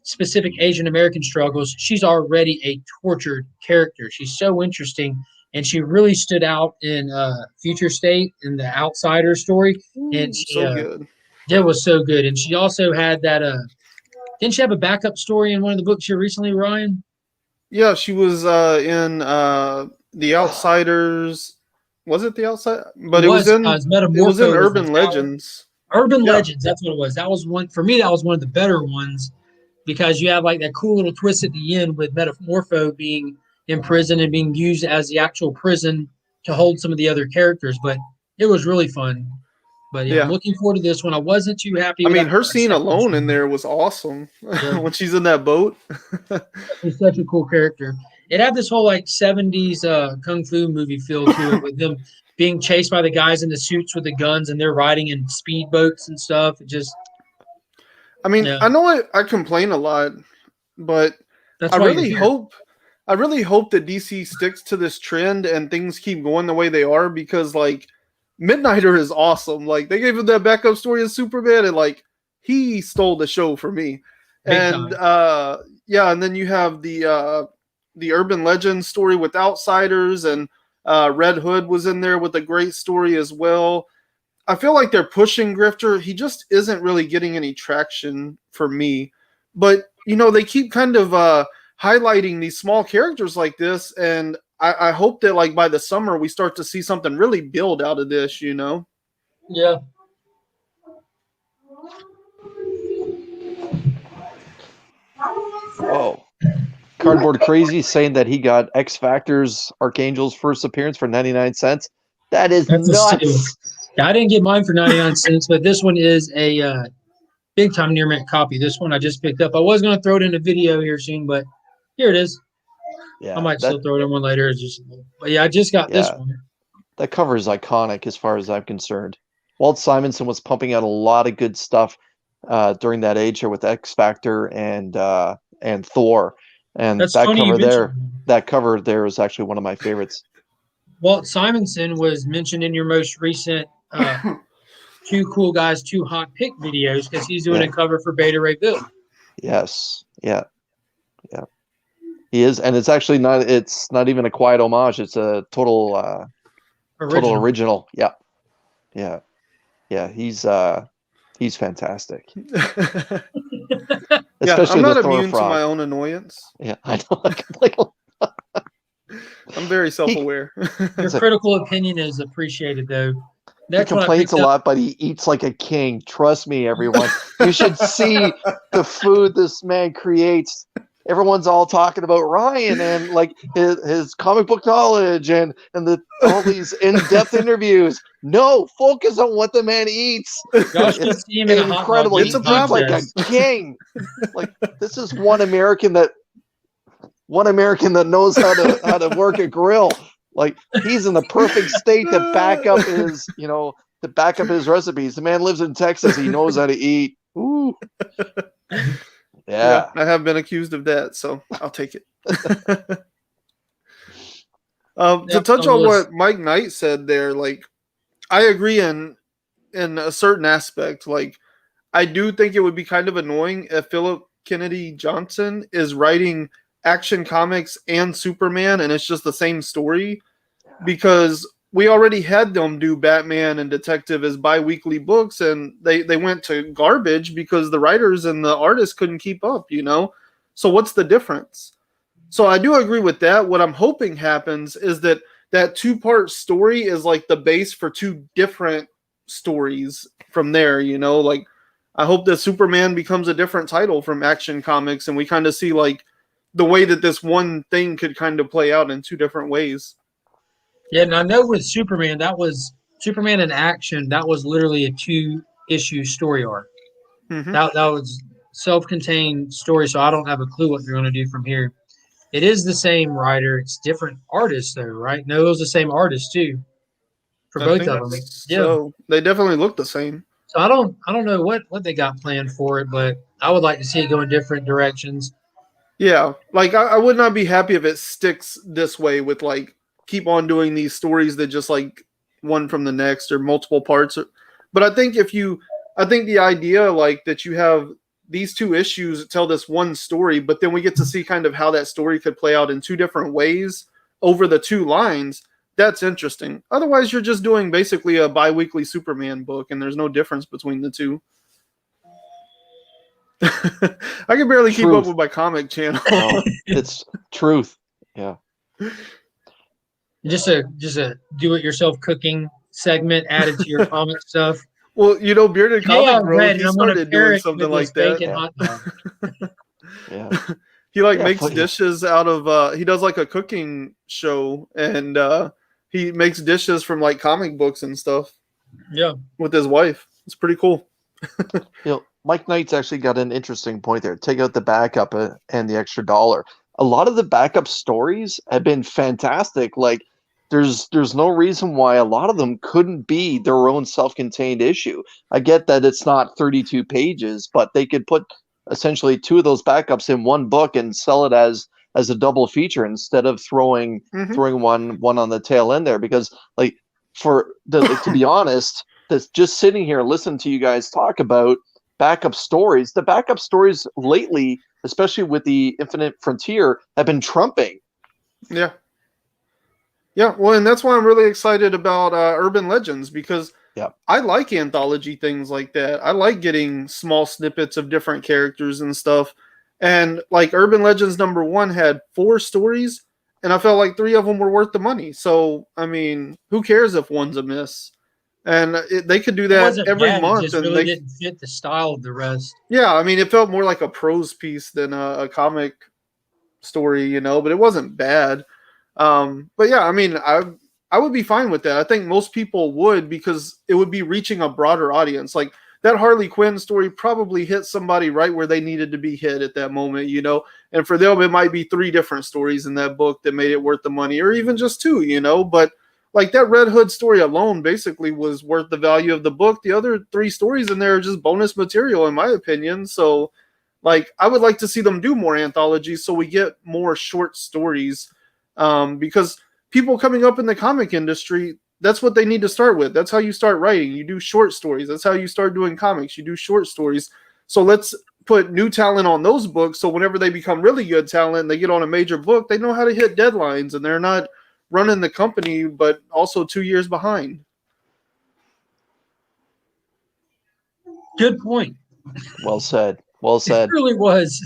specific Asian-American struggles, she's already a tortured character. She's so interesting. And she really stood out in Future State in the Outsider story. And she, so good. It was so good. And she also had that didn't she have a backup story in one of the books here recently, Ryan? Yeah, she was in The Outsiders. Was it The Outsider? But it was in Urban Legends. Urban Legends, that's what it was. That was one for me. That was one of the better ones. because you have like that cool little twist at the end with Metamorpho being in prison and being used as the actual prison to hold some of the other characters. But it was really fun. But yeah, I'm looking forward to this one. I wasn't too happy. I mean, her scene alone in there was awesome when she's in that boat. She's such a cool character. It had this whole like 70s kung fu movie feel to it, with them being chased by the guys in the suits with the guns, and they're riding in speedboats and stuff. It just, I mean, I know I complain a lot, but I really hope that DC sticks to this trend and things keep going the way they are, because like Midnighter is awesome. Like they gave him that backup story of Superman, and like he stole the show for me. And and then you have the urban legend story with Outsiders, and Red Hood was in there with a great story as well. I feel like they're pushing Grifter. He just isn't really getting any traction for me. But, you know, they keep kind of highlighting these small characters like this, and I hope that, like, by the summer we start to see something really build out of this, you know? Yeah. Oh. Cardboard Crazy saying that he got X Factor's Archangel's first appearance for 99 cents. That's nuts. I didn't get mine for 99 cents, but this one is a big time near mint copy. This one I just picked up. I was going to throw it in a video here soon, but here it is. Yeah, I might still throw it in one later. But yeah, I just got this one. That cover is iconic as far as I'm concerned. Walt Simonson was pumping out a lot of good stuff during that age here with X Factor and Thor. And that cover there is actually one of my favorites. Walt Simonson was mentioned in your most recent Two Cool Guys, Two Hot Pick videos, because he's doing a cover for Beta Ray Bill. Yes. Yeah. He is, and it's actually not even a quiet homage. It's a total original. Yeah. He's fantastic. I'm not immune to my own annoyance. Yeah, I know. I'm very self-aware. Your critical opinion is appreciated, though. He complains a lot, but he eats like a king. Trust me, everyone. You should see the food this man creates. Everyone's all talking about Ryan and like his comic book knowledge and all these in-depth interviews. No, focus on what the man eats. It's incredible. He eats like a king. Like this is one American that knows how to work a grill. Like he's in the perfect state to back up his recipes. The man lives in Texas. He knows how to eat. Ooh. Yeah, I have been accused of that, so I'll take it. To touch on what Mike Knight said there, like I agree in a certain aspect. Like I do think it would be kind of annoying if Philip Kennedy Johnson is writing Action Comics and Superman, and it's just the same story, because we already had them do Batman and Detective as bi-weekly books, and they went to garbage because the writers and the artists couldn't keep up, you know? So what's the difference? So I do agree with that. What I'm hoping happens is that two-part story is like the base for two different stories from there, you know? Like I hope that Superman becomes a different title from Action Comics, and we kind of see like the way that this one thing could kind of play out in two different ways. Yeah, and I know with Superman, that was Superman in Action. That was literally a 2-issue story arc. Mm-hmm. That was self-contained story, so I don't have a clue what they're going to do from here. It is the same writer. It's different artists, though, right? No, it was the same artist, too, for both of them. So they definitely look the same. So I don't know what they got planned for it, but I would like to see it go in different directions. Yeah, like I would not be happy if it sticks this way with like keep on doing these stories that just like one from the next or multiple parts. But I think the idea like that you have these 2 issues that tell this one story, but then we get to see kind of how that story could play out in 2 different ways over the 2 lines. That's interesting. Otherwise, you're just doing basically a bi-weekly Superman book, and there's no difference between the 2. I can barely keep up with my comic channel. No, it's truth. Yeah. Just a do-it-yourself cooking segment added to your comic stuff. Well, you know, Bearded Comic Bros, he started doing something like that. Yeah. He like Yeah, makes dishes out of he does like a cooking show, and he makes dishes from like comic books and stuff. Yeah. With his wife. It's pretty cool. Mike Knight's actually got an interesting point there. Take out the backup and the extra dollar. A lot of the backup stories have been fantastic. Like, there's no reason why a lot of them couldn't be their own self-contained issue. I get that it's not 32 pages, but they could put essentially 2 of those backups in one book and sell it as a double feature instead of throwing one on the tail end there. Because like to be honest, that's just sitting here listening to you guys talk about backup stories. The backup stories lately, especially with the Infinite Frontier, have been trumping. Yeah. Yeah, well, and that's why I'm really excited about Urban Legends, because I like anthology things like that. I like getting small snippets of different characters and stuff. And like Urban Legends #1 had 4 stories, and I felt like 3 of them were worth the money. So, I mean, who cares if one's a miss? And they could do that every month. It just really didn't fit the style of the rest. Yeah, I mean, it felt more like a prose piece than a comic story, but it wasn't bad. But yeah, I mean, I would be fine with that. I think most people would, because it would be reaching a broader audience. Like that Harley Quinn story probably hit somebody right where they needed to be hit at that moment, and for them, it might be 3 different stories in that book that made it worth the money, or even just 2, but like that Red Hood story alone basically was worth the value of the book. The other 3 stories in there are just bonus material, in my opinion. So like, I would like to see them do more anthologies so we get more short stories, because people coming up in the comic industry, that's what they need to start with. That's how you start writing. You do short stories. That's how you start doing comics. You do short stories. So let's put new talent on those books, so whenever they become really good talent and they get on a major book, they know how to hit deadlines, and they're not running the company but also 2 years behind. Good point. Well said. Well said. It really was.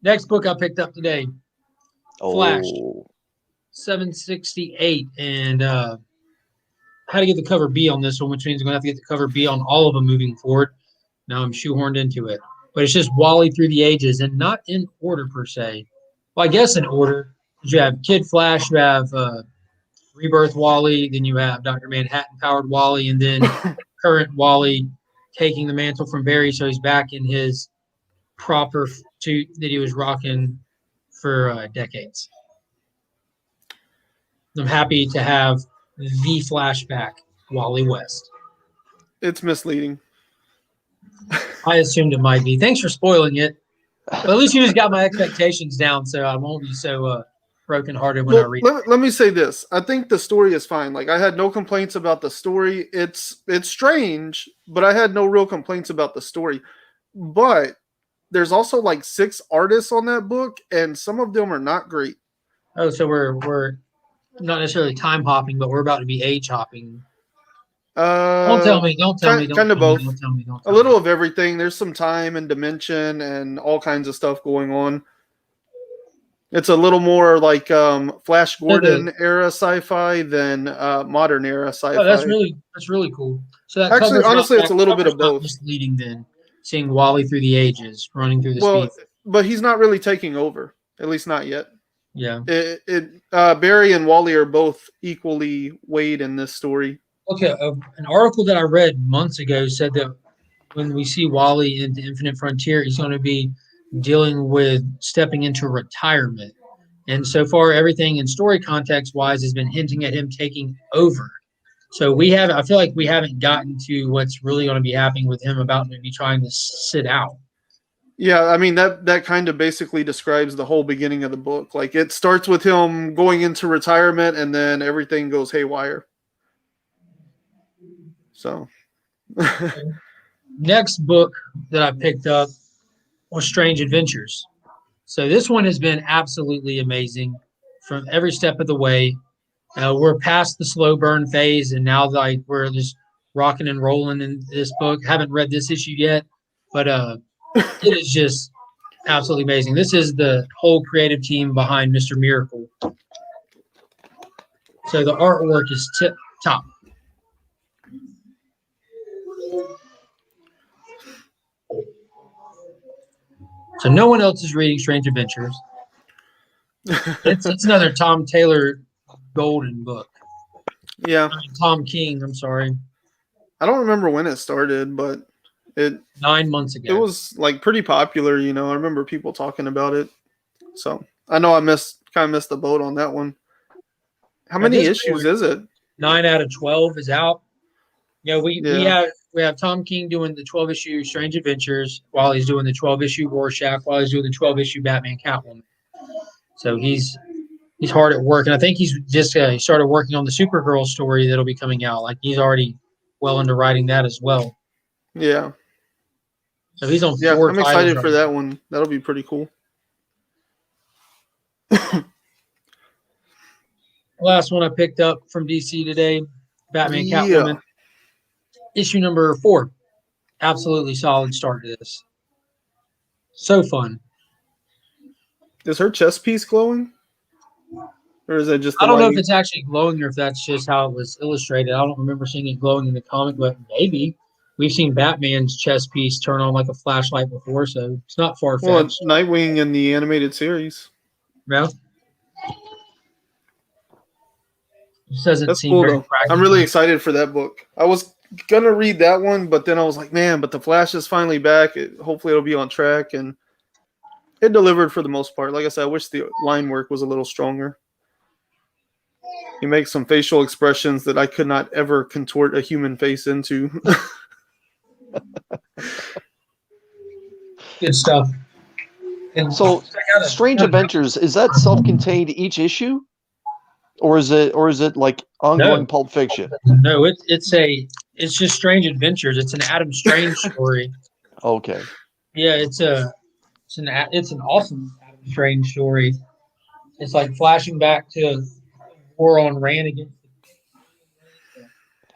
Next book I picked up today, Flash, 768, and how to get the cover B on this one, which means I'm going to have to get the cover B on all of them moving forward. Now I'm shoehorned into it. But it's just Wally Through the Ages, and not in order per se. Well, I guess in order. You have Kid Flash, you have Rebirth Wally, then you have Dr. Manhattan-powered Wally, and then current Wally taking the mantle from Barry, so he's back in his proper suit that he was rocking for decades. I'm happy to have the flashback Wally West. It's misleading. I assumed it might be. Thanks for spoiling it. But at least you just got my expectations down, so I won't be so brokenhearted when I read it. Let me say this. I think the story is fine. Like, I had no complaints about the story. It's strange, but I had no real complaints about the story. But there's also like 6 artists on that book, and some of them are not great. Oh, so we're not necessarily time hopping, but we're about to be age hopping. Don't tell me. Kind of both. Don't tell me. A little of everything. There's some time and dimension and all kinds of stuff going on. It's a little more like Flash Gordon era sci-fi than modern era sci-fi. Oh, that's really cool. So that actually, honestly, it's a little bit of both. Misleading then, seeing Wally Through the Ages running through the speed. But he's not really taking over, at least not yet. Yeah. Barry and Wally are both equally weighed in this story. Okay, an article that I read months ago said that when we see Wally in the Infinite Frontier, he's going to be dealing with stepping into retirement. And so far, everything in story context-wise has been hinting at him taking over. So I feel like we haven't gotten to what's really going to be happening with him about maybe trying to sit out. Yeah, I mean, that kind of basically describes the whole beginning of the book. Like, it starts with him going into retirement, and then everything goes haywire. So, next book that I picked up was Strange Adventures. So this one has been absolutely amazing from every step of the way. We're past the slow burn phase, and now we're just rocking and rolling in this book. Haven't read this issue yet, but it is just absolutely amazing. This is the whole creative team behind Mr. Miracle. So the artwork is tip top. So no one else is reading Strange Adventures. It's another Tom Taylor Golden book. Yeah. Tom King, I'm sorry. I don't remember when it started, but it 9 months it ago. was like pretty popular, you know. I remember people talking about it. So I know I kind of missed the boat on that one. How At many this issues point, is it? 9 out of 12 is out. You know, we Yeah. have Tom King doing the 12-issue Strange Adventures while he's doing the 12-issue Rorschach, while he's doing the 12-issue Batman Catwoman. So he's hard at work, and I think he's just started working on the Supergirl story that'll be coming out. Like he's already well into writing that as well. Yeah. So he's on Yeah, 4 I'm titles excited right for now. that one. That'll be pretty cool. Last one I picked up from DC today, Batman Yeah. Catwoman, issue number 4. Absolutely solid start to this. So fun. Is her chest piece glowing? Or is that just the I don't know if lighting? it's actually glowing or if that's just how it was illustrated. I don't remember seeing it glowing in the comic, but maybe. We've seen Batman's chest piece turn on like a flashlight before, so it's not Well, far-fetched. it's Nightwing in the animated series. Yeah. This doesn't That's seem cool, very though. practical. I'm really excited for that book. I was going to read that one, but then I was like, man, but the Flash is finally back. Hopefully it'll be on track. And it delivered for the most part. Like I said, I wish the line work was a little stronger. He makes some facial expressions that I could not ever contort a human face into. Good stuff. And So, Strange Adventures, is that self-contained each issue, or is it like ongoing Pulp Fiction? No, it's just Strange Adventures. It's an Adam Strange story. Okay. Yeah, it's an awesome Adam Strange story. It's like flashing back to war on Rand against the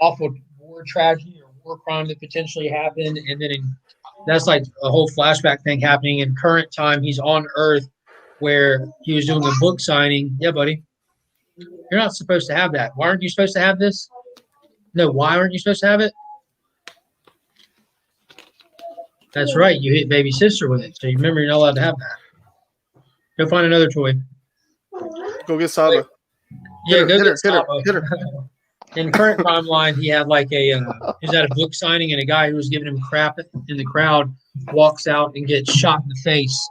awful war tragedy or war crime that potentially happened, and then that's like a whole flashback thing happening in current time. He's on Earth where he was doing a book signing. Yeah, buddy. You're not supposed to have that. Why aren't you supposed to have this? No, why aren't you supposed to have it? That's right. You hit baby sister with it. So you remember you're not allowed to have that. Go find another toy. Go get Saba. Yeah, Hit her, Saba. hit her. In current timeline, he had like he was at a book signing, and a guy who was giving him crap in the crowd walks out and gets shot in the face.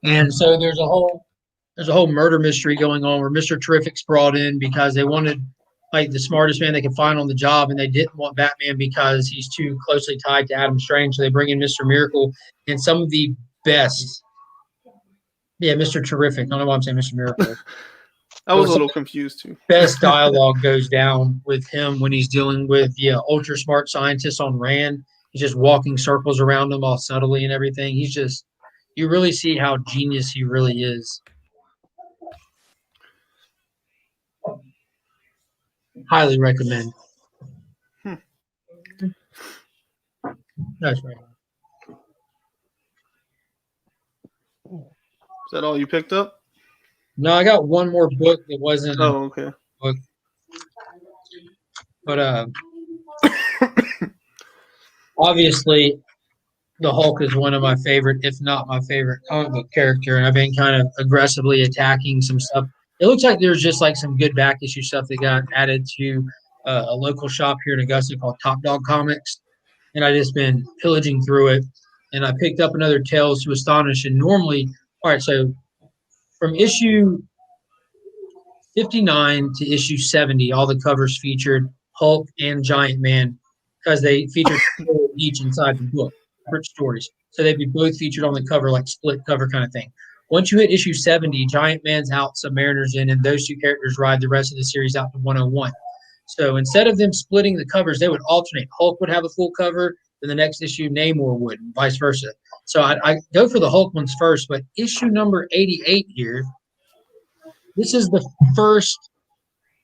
And so there's a whole murder mystery going on where Mr. Terrific's brought in because they wanted like the smartest man they could find on the job, and they didn't want Batman because he's too closely tied to Adam Strange. So they bring in Mr. Miracle and some of the best. Yeah, Mr. Terrific. I don't know why I'm saying Mr. Miracle. I was a little confused too. Best dialogue goes down with him when he's dealing with the ultra smart scientist on Rand. He's just walking circles around him all subtly and everything. You really see how genius he really is. Highly recommend. That's right. Is that all you picked up? No, I got one more book that wasn't a Oh, okay. book. But obviously the Hulk is one of my favorite, if not my favorite comic book character, and I've been kind of aggressively attacking some stuff. It looks like there's just like some good back issue stuff that got added to a local shop here in Augusta called Top Dog Comics, and I just been pillaging through it, and I picked up another Tales to Astonish. And normally, all right, so from issue 59 to issue 70, all the covers featured Hulk and Giant Man because they featured each inside the book, separate stories. So they'd be both featured on the cover, like split cover kind of thing. Once you hit issue 70, Giant Man's out, Submariner's in, and those two characters ride the rest of the series out to 101. So instead of them splitting the covers, they would alternate. Hulk would have a full cover, then the next issue Namor would, and vice versa. So I go for the Hulk ones first, but issue number 88 here, this is the first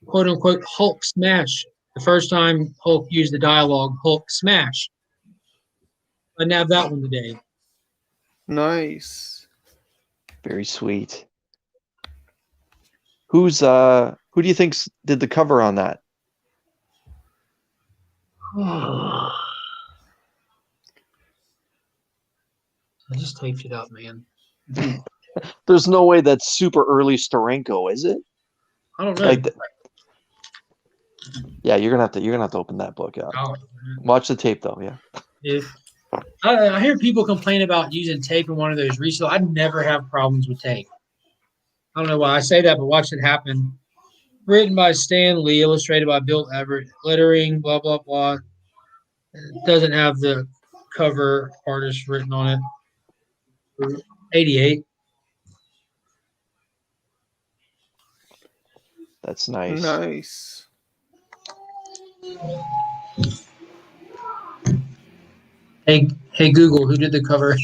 quote-unquote Hulk smash. The first time Hulk used the dialogue, Hulk smash. I nabbed that one today. Nice. Very sweet. Who do you think did the cover on that? I just taped it up, man. There's no way that's super early Steranko, is it? I don't know. Like, yeah, you're gonna have to open that book up. Oh, Watch the tape though. Yeah. I hear people complain about using tape in one of those resale. I never have problems with tape. I don't know why I say that, but watch it happen. Written by Stan Lee, illustrated by Bill Everett, lettering, blah, blah, blah. It doesn't have the cover artist written on it. 88. That's nice. Nice. Hey Google, who did the cover?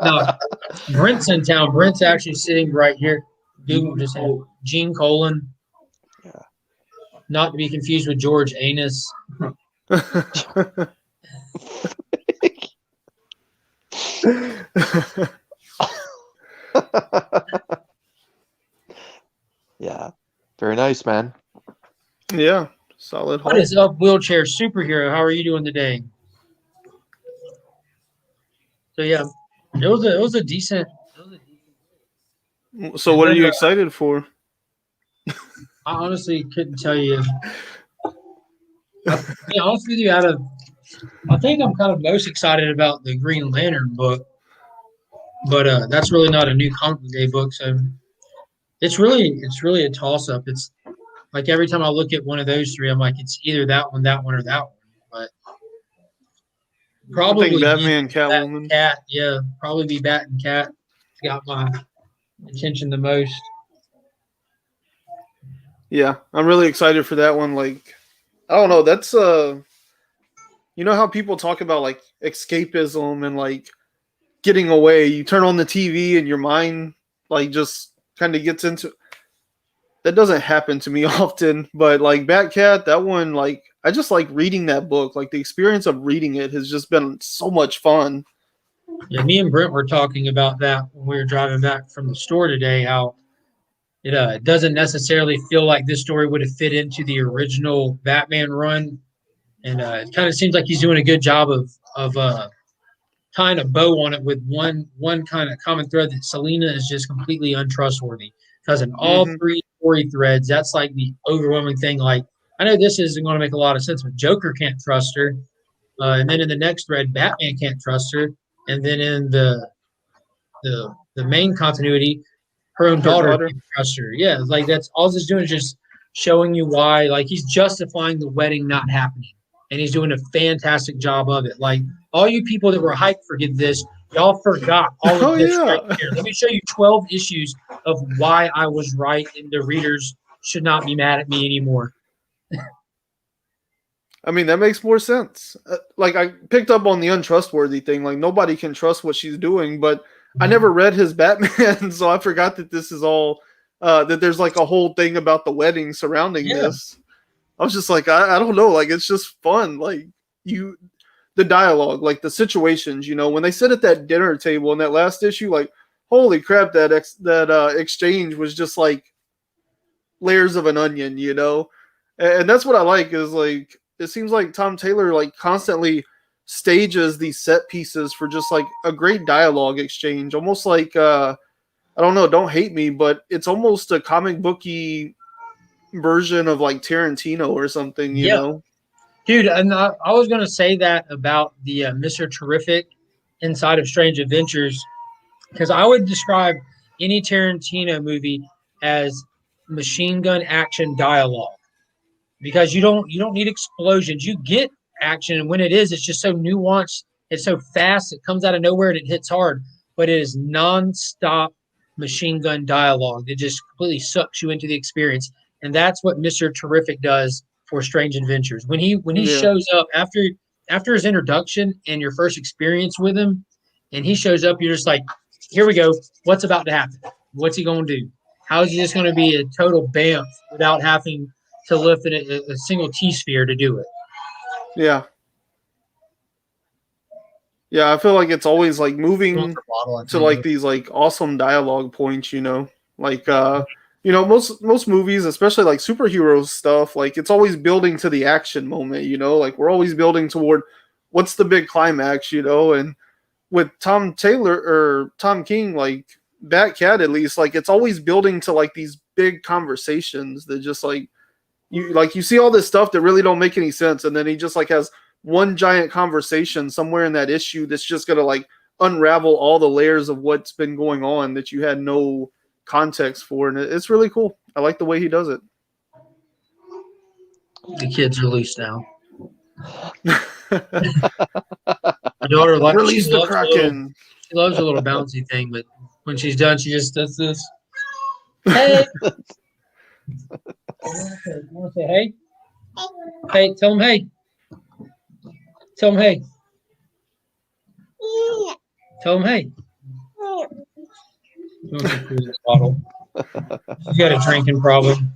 No, Brent's in town. Brent's actually sitting right here. Google just had Gene Colan. Yeah. Not to be confused with George Anus. Yeah. Very nice, man. Yeah. Solid. What is up, wheelchair superhero? How are you doing today? So yeah, it was a decent. So what are you excited for? I honestly couldn't tell you. To be honest with you, I think I'm kind of most excited about the Green Lantern book, but that's really not a new comic book day book, so it's really a toss up. It's like every time I look at one of those three, I'm like, it's either that one, or that one. But probably Batman, Bat and Catwoman. Cat, yeah, probably be Bat and Cat. Got my attention the most. Yeah, I'm really excited for that one. Like, I don't know, that's you know how people talk about like escapism and like getting away. You turn on the TV and your mind like just kind of gets into. That doesn't happen to me often, but like Batcat, that one, like I just like reading that book. Like the experience of reading it has just been so much fun. Yeah, me and Brent were talking about that when we were driving back from the store today. How it doesn't necessarily feel like this story would have fit into the original Batman run, and it kind of seems like he's doing a good job of tying a bow on it with one kind of common thread that Selena is just completely untrustworthy. Because in all three story threads, that's like the overwhelming thing. Like, I know this isn't going to make a lot of sense, but Joker can't trust her. And then in the next thread, Batman can't trust her. And then in the main continuity, her own daughter can't trust her. Yeah, like that's all it's doing is just showing you why. Like he's justifying the wedding not happening, and he's doing a fantastic job of it. Like all you people that were hyped for this, y'all forgot all of this right here. Let me show you 12 issues of why I was right, and the readers should not be mad at me anymore. I mean, that makes more sense. Like, I picked up on the untrustworthy thing. Like, nobody can trust what she's doing, but I never read his Batman, so I forgot that this is all, that there's like a whole thing about the wedding surrounding this. I was just like, I don't know. Like, it's just fun. Like, the dialogue, like the situations, you know, when they sit at that dinner table in that last issue, like, holy crap, that exchange was just like layers of an onion, you know? And that's what I like is like, it seems like Tom Taylor like constantly stages these set pieces for just like a great dialogue exchange, almost like I don't know, don't hate me, but it's almost a comic booky version of like Tarantino or something, you know? Dude, and I was going to say that about the Mr. Terrific inside of Strange Adventures, because I would describe any Tarantino movie as machine gun action dialogue. Because you don't need explosions. You get action, and when it is, it's just so nuanced. It's so fast. It comes out of nowhere and it hits hard. But it is nonstop machine gun dialogue. It just completely sucks you into the experience, and that's what Mr. Terrific does for Strange Adventures. When he shows up after his introduction and your first experience with him, and he shows up, you're just like, here we go. What's about to happen? What's he going to do? How is he just going to be a total bamf without having to lift a single T-sphere to do it? Yeah. Yeah, I feel like it's always like moving to like these like awesome dialogue points, you know? Like you know, most movies, especially like superhero stuff, like it's always building to the action moment, you know? Like we're always building toward what's the big climax, you know? And with Tom King, like Batcat, at least, like it's always building to like these big conversations that just like you see all this stuff that really don't make any sense, and then he just like has one giant conversation somewhere in that issue that's just gonna like unravel all the layers of what's been going on that you had no context for, and it's really cool. I like the way he does it. The kids are loose now. My daughter likes Release the Kraken. She loves a little bouncy thing, but when she's done, she just does this. Hey. You want to say hey? Hey, tell him hey. Tell him hey. Tell him hey. Bottle. She's got a drinking problem.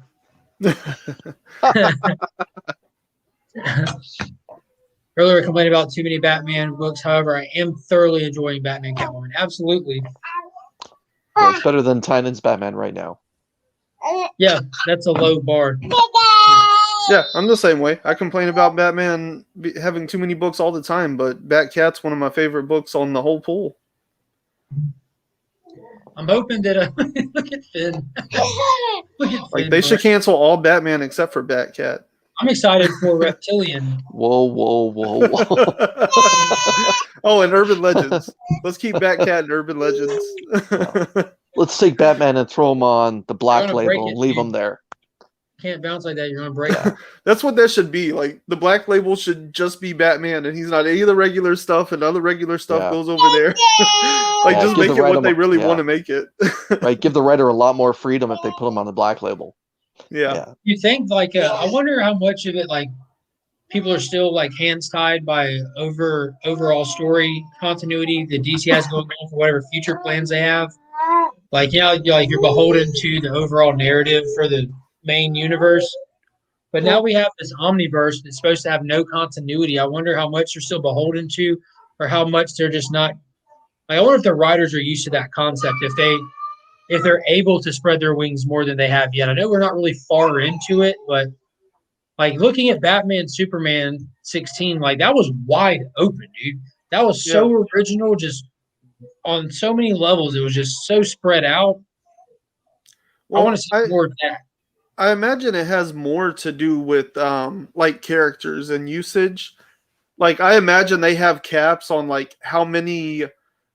Earlier, complained about too many Batman books. However, I am thoroughly enjoying Batman Catwoman. Absolutely. Well, it's better than Tynan's Batman right now. Yeah, that's a low bar. Yeah, I'm the same way. I complain about Batman having too many books all the time, but Batcat's one of my favorite books on the whole pool. I'm hoping that look at Finn. Look at Like Finn, they should cancel all Batman except for Batcat. I'm excited for Reptilian. Whoa. Oh, and Urban Legends. Let's keep Batcat and Urban Legends. Let's take Batman and throw him on the black You're gonna break label it, and leave dude. him there. Can't bounce like that. You're gonna break it. That's what that should be. Like the black label should just be Batman, and he's not any of the regular stuff, and other regular stuff goes over there. Like just make it what they really want to make it. Right, give the writer a lot more freedom if they put him on the black label. Yeah. You think like I wonder how much of it like people are still like hands tied by overall story continuity that DC has going on for whatever future plans they have. Like you're beholden to the overall narrative for the main universe. But now we have this omniverse that's supposed to have no continuity. I wonder how much they're still beholden to, or how much they're just not. Like, I wonder if the writers are used to that concept. If they're able to spread their wings more than they have yet. I know we're not really far into it, but like looking at Batman Superman 16, like that was wide open, dude. That was so original, just on so many levels. It was just so spread out. Well, I want to see more of that. I imagine it has more to do with like characters and usage. Like I imagine they have caps on like how many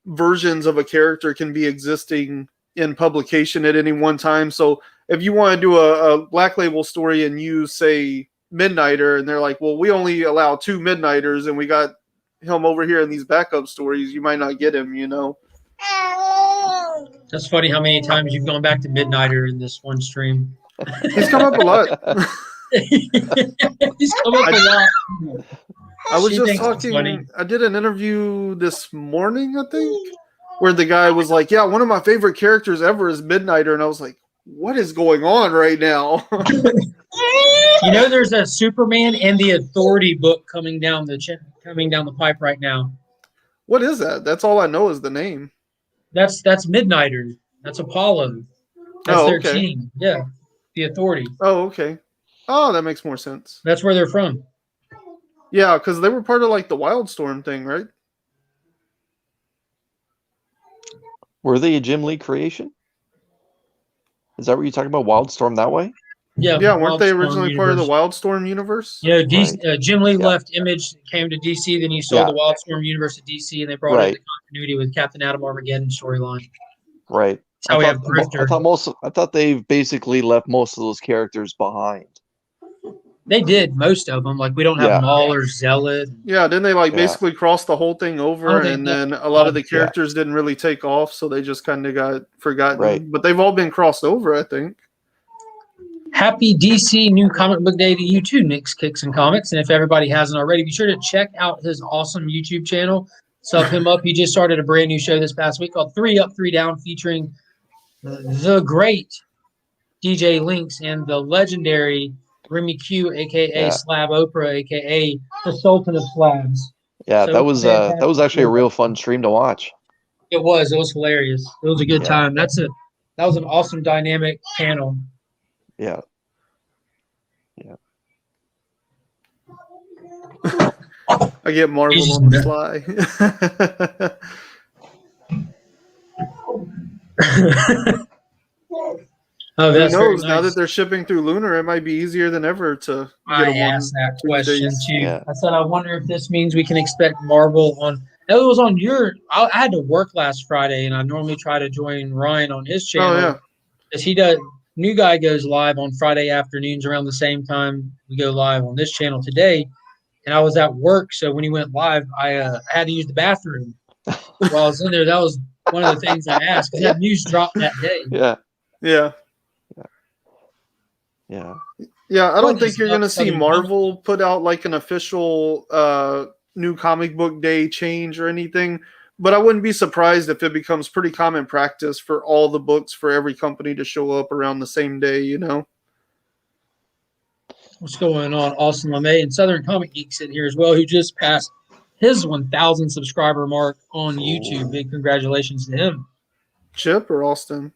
versions of a character can be existing in publication at any one time. So if you want to do a black label story and use say Midnighter, and they're like, well, we only allow 2 Midnighters and we got him over here in these backup stories, you might not get him, you know. That's funny how many times you've gone back to Midnighter in this one stream. He's come up a lot. He's come up a lot. I was just talking. I did an interview this morning, I think, where the guy was like, yeah, one of my favorite characters ever is Midnighter. And I was like, what is going on right now? You know, there's a Superman and the Authority book coming down the pipe right now. What is that? That's all I know is the name. That's Midnighter. That's Apollo. That's their team. Yeah. The Authority. Oh, okay. Oh, that makes more sense. That's where they're from. Yeah, because they were part of like the Wildstorm thing, right? Were they a Jim Lee creation? Is that what you're talking about? Wildstorm that way? Yeah. Yeah, weren't they originally part of the Wildstorm universe? Yeah, Jim Lee left Image, came to DC, then he sold the Wildstorm universe to DC, and they brought in the continuity with Captain Atom Armageddon storyline. Right. That's how we have Grifter. I thought they've basically left most of those characters behind. They did, most of them. Like, we don't have Maul or Zealot. Yeah, didn't they like basically cross the whole thing over, and then a lot of the characters didn't really take off, so they just kind of got forgotten. Right. But they've all been crossed over, I think. Happy DC New Comic Book Day to you too, Nick's Kicks and Comics. And if everybody hasn't already, be sure to check out his awesome YouTube channel. Sub him up. He just started a brand new show this past week called 3 Up, 3 Down, featuring the great DJ Lynx and the legendary Remy Q, a.k.a. Slab Oprah, a.k.a. the Sultan of Slabs. Yeah, so that was actually a real fun stream to watch. It was hilarious. It was a good time. That was an awesome dynamic panel. Yeah. I get Marvel He's on the just- fly. Oh, Who that's very knows? Now nice. that they're shipping through Lunar, it might be easier than ever to I get them on asked that question Tuesdays. too. Yeah. I said, I wonder if this means we can expect Marvel on. No, it was on your. I had to work last Friday, and I normally try to join Ryan on his channel. Oh, yeah. Because he does. New guy goes live on Friday afternoons around the same time we go live on this channel today. And I was at work, so when he went live, I had to use the bathroom while I was in there. That was one of the things I asked because that news dropped that day. Yeah. Yeah. Yeah. Yeah, I What don't think is you're going to up, see Southern Marvel put out like an official new comic book day change or anything, but I wouldn't be surprised if it becomes pretty common practice for all the books for every company to show up around the same day, you know? What's going on? Austin LeMay and Southern Comic Geeks in here as well, who just passed his 1,000 subscriber mark on YouTube. Big congratulations to him. Chip or Austin?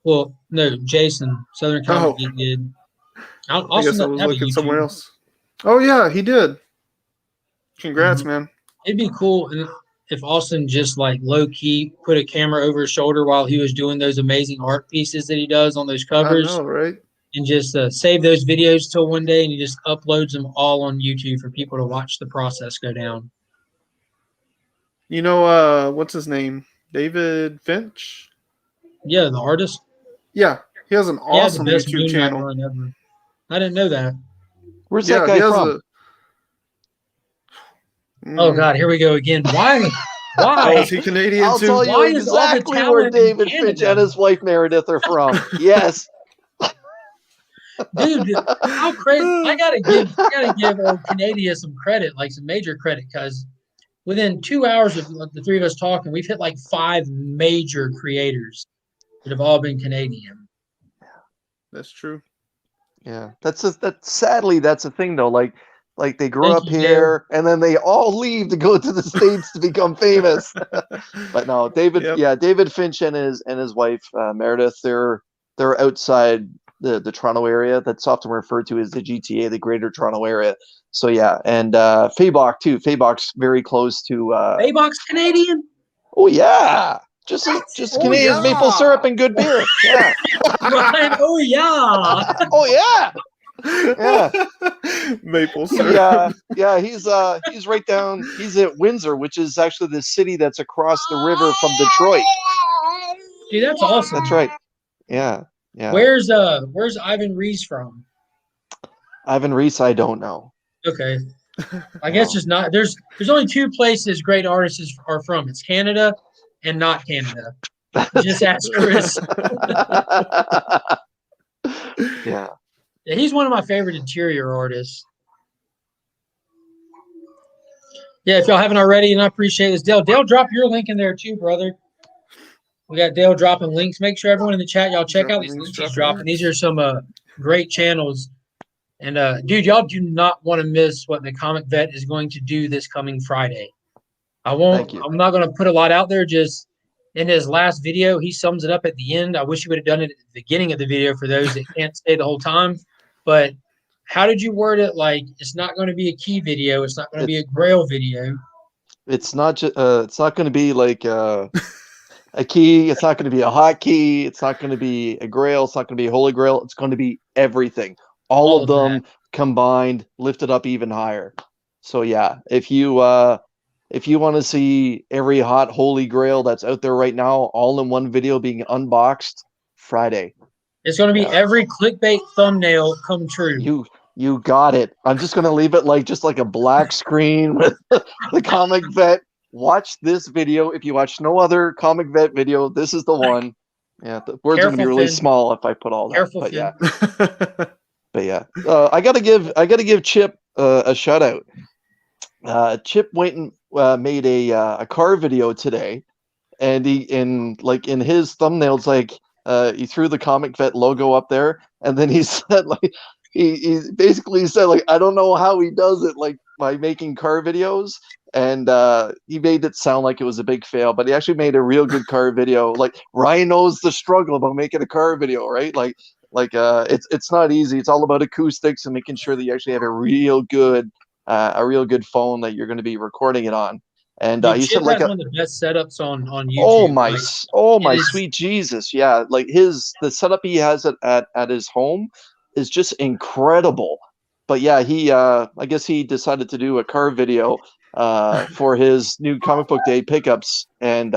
Well, no, Jason, Southern Comic Geek did. I Austin guess I doesn't was have a looking somewhere YouTube. else. Oh, yeah, he did. Congrats, Mhm. man. It'd be cool if Austin just like low key put a camera over his shoulder while he was doing those amazing art pieces that he does on those I covers, know, right? and just save those videos till one day and he just uploads them all on YouTube for people to watch the process go down. You know, what's his name? David Finch? Yeah, the artist. Yeah, he has an He had the awesome best YouTube Moon Knight channel. run ever. I didn't know that. Where's Yeah, that he guy has from? Oh God, here we go again. Why? Oh, Why? is he Canadian I'll too? tell you Why is all the exactly where talent in David Finch Canada? and his wife Meredith are from. Yes. Dude, how crazy! I gotta give old Canada some credit, like some major credit, because within 2 hours of the three of us talking, we've hit like 5 major creators that have all been Canadian. That's true. Yeah. Sadly that's the thing though. Like they grow Thank up you, here and then they all leave to go to the States to become famous. But no, David Yep. David Finch and his wife Meredith, they're outside the Toronto area. That's often referred to as the GTA, the Greater Toronto Area. So yeah, and Faybach too. Faybach's very close to Baybox Canadian? oh yeah. Just Oh, Canadian maple yeah. syrup and good beer. Yeah. Ryan, oh yeah. Oh yeah. Yeah. Maple syrup. He's right down. He's at Windsor, which is actually the city that's across the river from Detroit. Dude, that's awesome. That's right. Yeah. Where's Ivan Reese from? Ivan Reese, I don't know. Okay. I guess just not there's only 2 places great artists are from. It's Canada and not Canada. Just ask Chris. Yeah. Yeah, he's one of my favorite interior artists. Yeah, if y'all haven't already, and I appreciate this, Dale, drop your link in there too, brother. We got Dale dropping links. Make sure everyone in the chat, y'all check out these links he's dropping. These are some great channels. And dude, y'all do not want to miss what the Comic Vet is going to do this coming Friday. I'm not going to put a lot out there. Just in his last video, he sums it up at the end. I wish he would have done it at the beginning of the video for those that can't stay the whole time. But how did you word it? Like, it's not going to be a key video. It's not going to be a Grail video. It's not it's not going to be like a key. It's not going to be a hotkey. It's not going to be a Grail. It's not going to be a Holy Grail. It's going to be everything. All of them combined, lifted up even higher. So yeah, if you want to see every hot Holy Grail that's out there right now, all in one video being unboxed, Friday. It's going to be every clickbait thumbnail come true. You got it. I'm just going to leave it like just like a black screen with the Comic Vet. Watch this video. If you watch no other Comic Vet video, this is the one. Yeah, the words are going to be really small if I put all that. Careful, but Finn. yeah. But yeah, I gotta give Chip a shout out. Chip went and made a car video today, and in his thumbnails, like he threw the Comic Vet logo up there, and then he said like he basically said like I don't know how he does it like by making car videos, and he made it sound like it was a big fail, but he actually made a real good car video. Like Ryan knows the struggle about making a car video, right? Like it's not easy. It's all about acoustics and making sure that you actually have a real good a real good phone that you're going to be recording it on. And Dude, he Chip said like has one of the best setups on oh YouTube. my Like, oh it my is. sweet Jesus, yeah, like the setup he has at his home is just incredible. But yeah, he I guess he decided to do a car video for his new comic book day pickups, and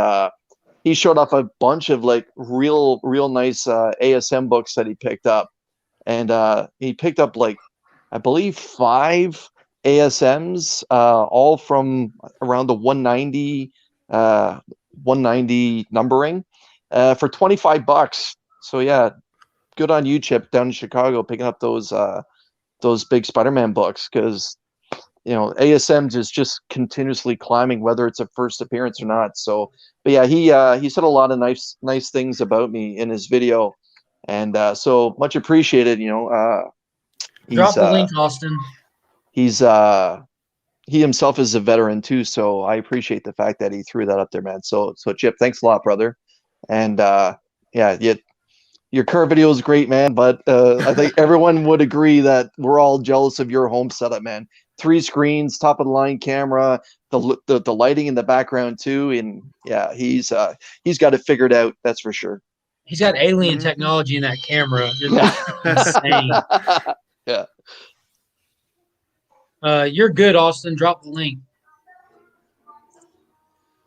he showed off a bunch of like real nice ASM books that he picked up, and he picked up like I believe 5 ASMs, all from around the 190 numbering, for $25. So yeah, good on you, Chip, down in Chicago, picking up those big Spider-Man books, because ASM is just continuously climbing, whether it's a first appearance or not. So, but yeah, he said a lot of nice things about me in his video, and so much appreciated. Drop He's the link, Austin. he's he himself is a veteran too, so I appreciate the fact that he threw that up there, man. So Chip, thanks a lot, brother. And yeah, your car video is great, man. But I think everyone would agree that we're all jealous of your home setup, man. 3 screens, top of the line camera, the lighting in the background too, and yeah, he's got it figured out. That's for sure. He's got alien technology in that camera. It's insane. Yeah. You're good, Austin. Drop the link.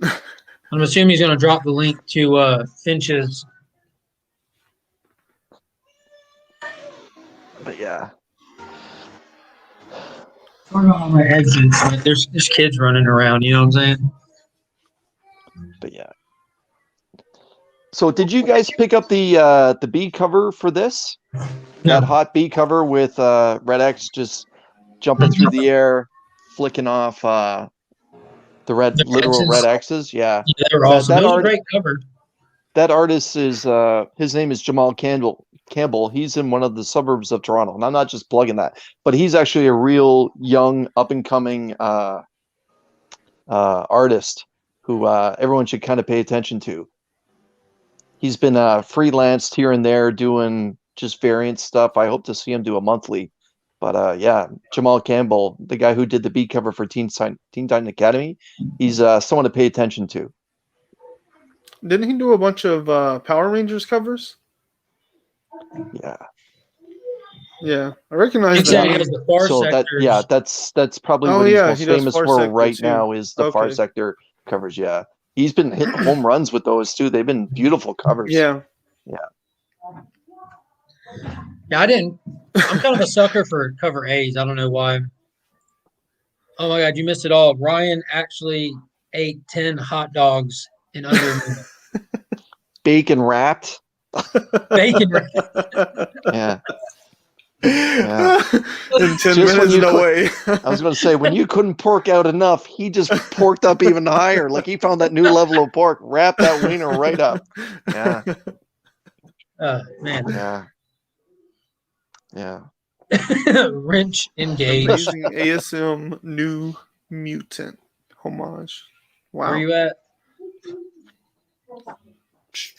I'm assuming he's going to drop the link to Finch's. But yeah. Sorry about all my exits. Like, there's kids running around. You know what I'm saying? But yeah. So did you guys pick up the B cover for this? No. That hot B cover with Red X just jumping through the air, flicking off the literal red X's. Yeah, Yeah, they were awesome. That was a great cover. That artist is his name is Jamal Campbell. He's in one of the suburbs of Toronto, and I'm not just plugging that, but he's actually a real young, up and coming artist who everyone should kind of pay attention to. He's been freelanced here and there doing just variant stuff. I hope to see him do a monthly. But yeah, Jamal Campbell, the guy who did the beat cover for Teen Titan Academy, he's someone to pay attention to. Didn't he do a bunch of Power Rangers covers? Yeah. Yeah, I recognize exactly. that. The Far So Sectors. that's probably what he's most famous for right now is the Far Sector covers. Yeah, he's been hitting home runs with those too. They've been beautiful covers. Yeah. Yeah, I'm kind of a sucker for cover A's. I don't know why. Oh my God, you missed it all. Ryan actually ate 10 hot dogs in under a minute. Bacon wrapped. Bacon wrapped. Yeah. In 10 minutes, no way. I was going to say, when you couldn't pork out enough, he just porked up even higher. Like he found that new level of pork, wrapped that wiener right up. Yeah. Man. Yeah. Yeah. Wrench engaged. Amazing ASM New Mutant homage. Wow. Where you at?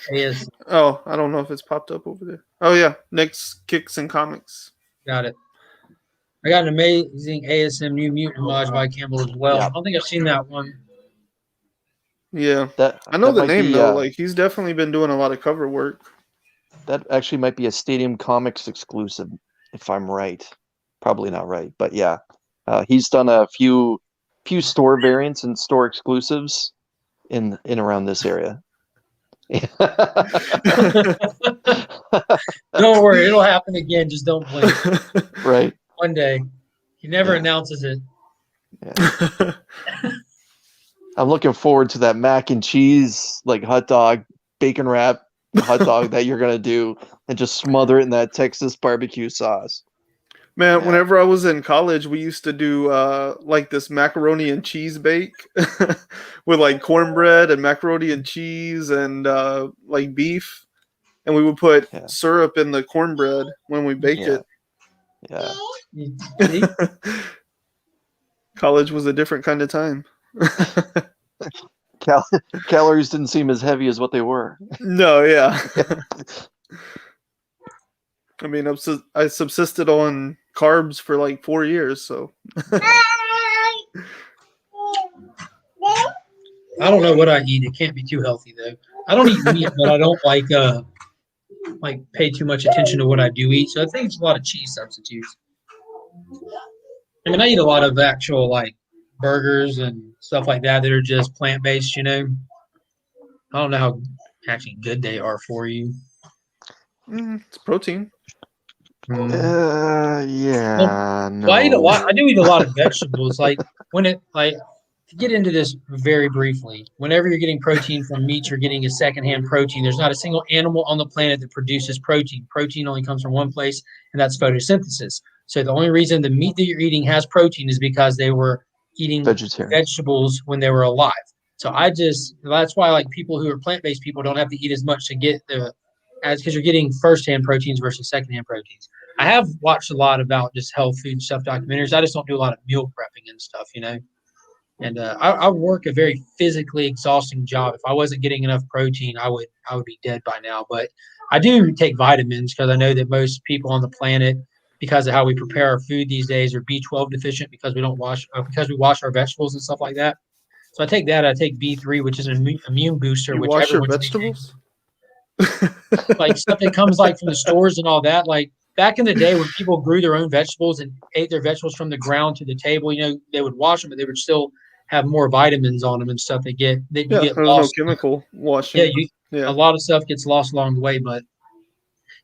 Yes. Oh, I don't know if it's popped up over there. Oh yeah, next Kicks and Comics. Got it. I got an amazing ASM New Mutant homage by Campbell as well. Yeah. I don't think I've seen that one. Yeah, I know the name though. Like he's definitely been doing a lot of cover work. That actually might be a Stadium Comics exclusive, if I'm right. Probably not right, but yeah, he's done a few store variants and store exclusives in around this area. Don't worry, it'll happen again. Just don't blink. Right. One day. He never announces it. Yeah. I'm looking forward to that mac and cheese, like hot dog, bacon wrap hot dog that you're gonna do, and just smother it in that Texas barbecue sauce. Man, whenever I was in college, we used to do like this macaroni and cheese bake with like cornbread and macaroni and cheese and like beef, and we would put syrup in the cornbread when we baked it. Yeah. College was a different kind of time. Calories didn't seem as heavy as what they were. No, yeah. I mean, I subsisted on carbs for like 4 years, so. I don't know what I eat. It can't be too healthy though. I don't eat meat, but I don't like pay too much attention to what I do eat. So I think it's a lot of cheese substitutes. I mean, I eat a lot of actual like burgers and stuff like that are just plant based. I don't know how actually good they are for you. It's protein. Yeah, no. Well, I eat a lot. I do eat a lot of vegetables. Like to get into this very briefly, whenever you're getting protein from meat, you're getting a secondhand protein. There's not a single animal on the planet that produces protein. Protein only comes from one place, and that's photosynthesis. So the only reason the meat that you're eating has protein is because they were eating vegetables when they were alive. So that's why like people who are plant-based people don't have to eat as much to get because you're getting first-hand proteins versus second-hand proteins. I have watched a lot about just health food stuff documentaries. I just don't do a lot of meal prepping and stuff. And I work a very physically exhausting job. If I wasn't getting enough protein, I would be dead by now. But I do take vitamins because I know that most people on the planet, because of how we prepare our food these days, are B12 deficient because we wash our vegetables and stuff like that. So I take that. I take B3, which is an immune booster. You which wash your everyone's vegetables? like stuff that comes like from the stores and all that. Like back in the day when people grew their own vegetables and ate their vegetables from the ground to the table, they would wash them, but they would still have more vitamins on them and stuff. You get There's lost. no chemical washing. A lot of stuff gets lost along the way. But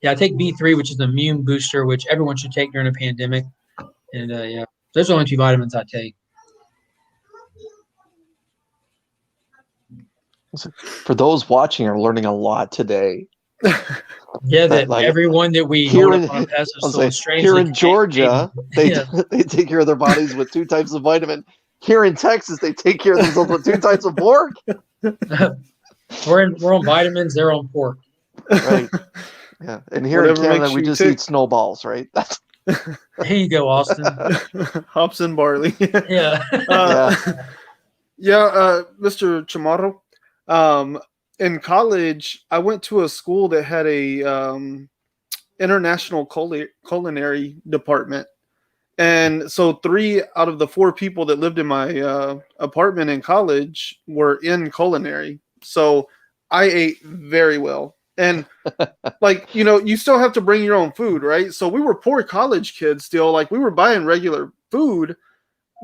yeah, I take B3, which is an immune booster, which everyone should take during a pandemic. And those are the only 2 vitamins I take. For those watching are learning a lot today. Yeah, that like, everyone that we here in Georgia, they take care of their bodies with 2 types of vitamin. Here in Texas, they take care of themselves with 2 types of pork. We're on vitamins. They're on pork. Right. Yeah. And here in Canada, we just eat snowballs, right? Here you go, Austin. Hops and barley. Yeah. Mr. Chamorro. In college, I went to a school that had a international culinary department. And so 3 out of the 4 people that lived in my apartment in college were in culinary. So I ate very well. And like, you still have to bring your own food, right? So we were poor college kids still. Like we were buying regular food,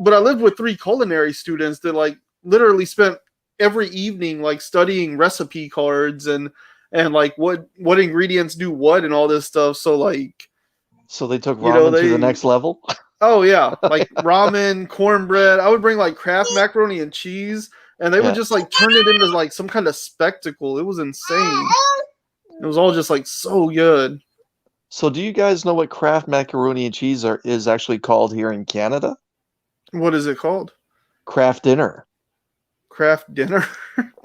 but I lived with 3 culinary students that like literally spent every evening like studying recipe cards and like what ingredients do what and all this stuff. So like, so they took ramen to the next level. Oh yeah, like ramen, cornbread. I would bring like Kraft macaroni and cheese, and they would just like turn it into like some kind of spectacle. It was insane. It was all just like so good. So do you guys know what Kraft macaroni and cheese is actually called here in Canada? What is it called? Kraft dinner. Kraft dinner.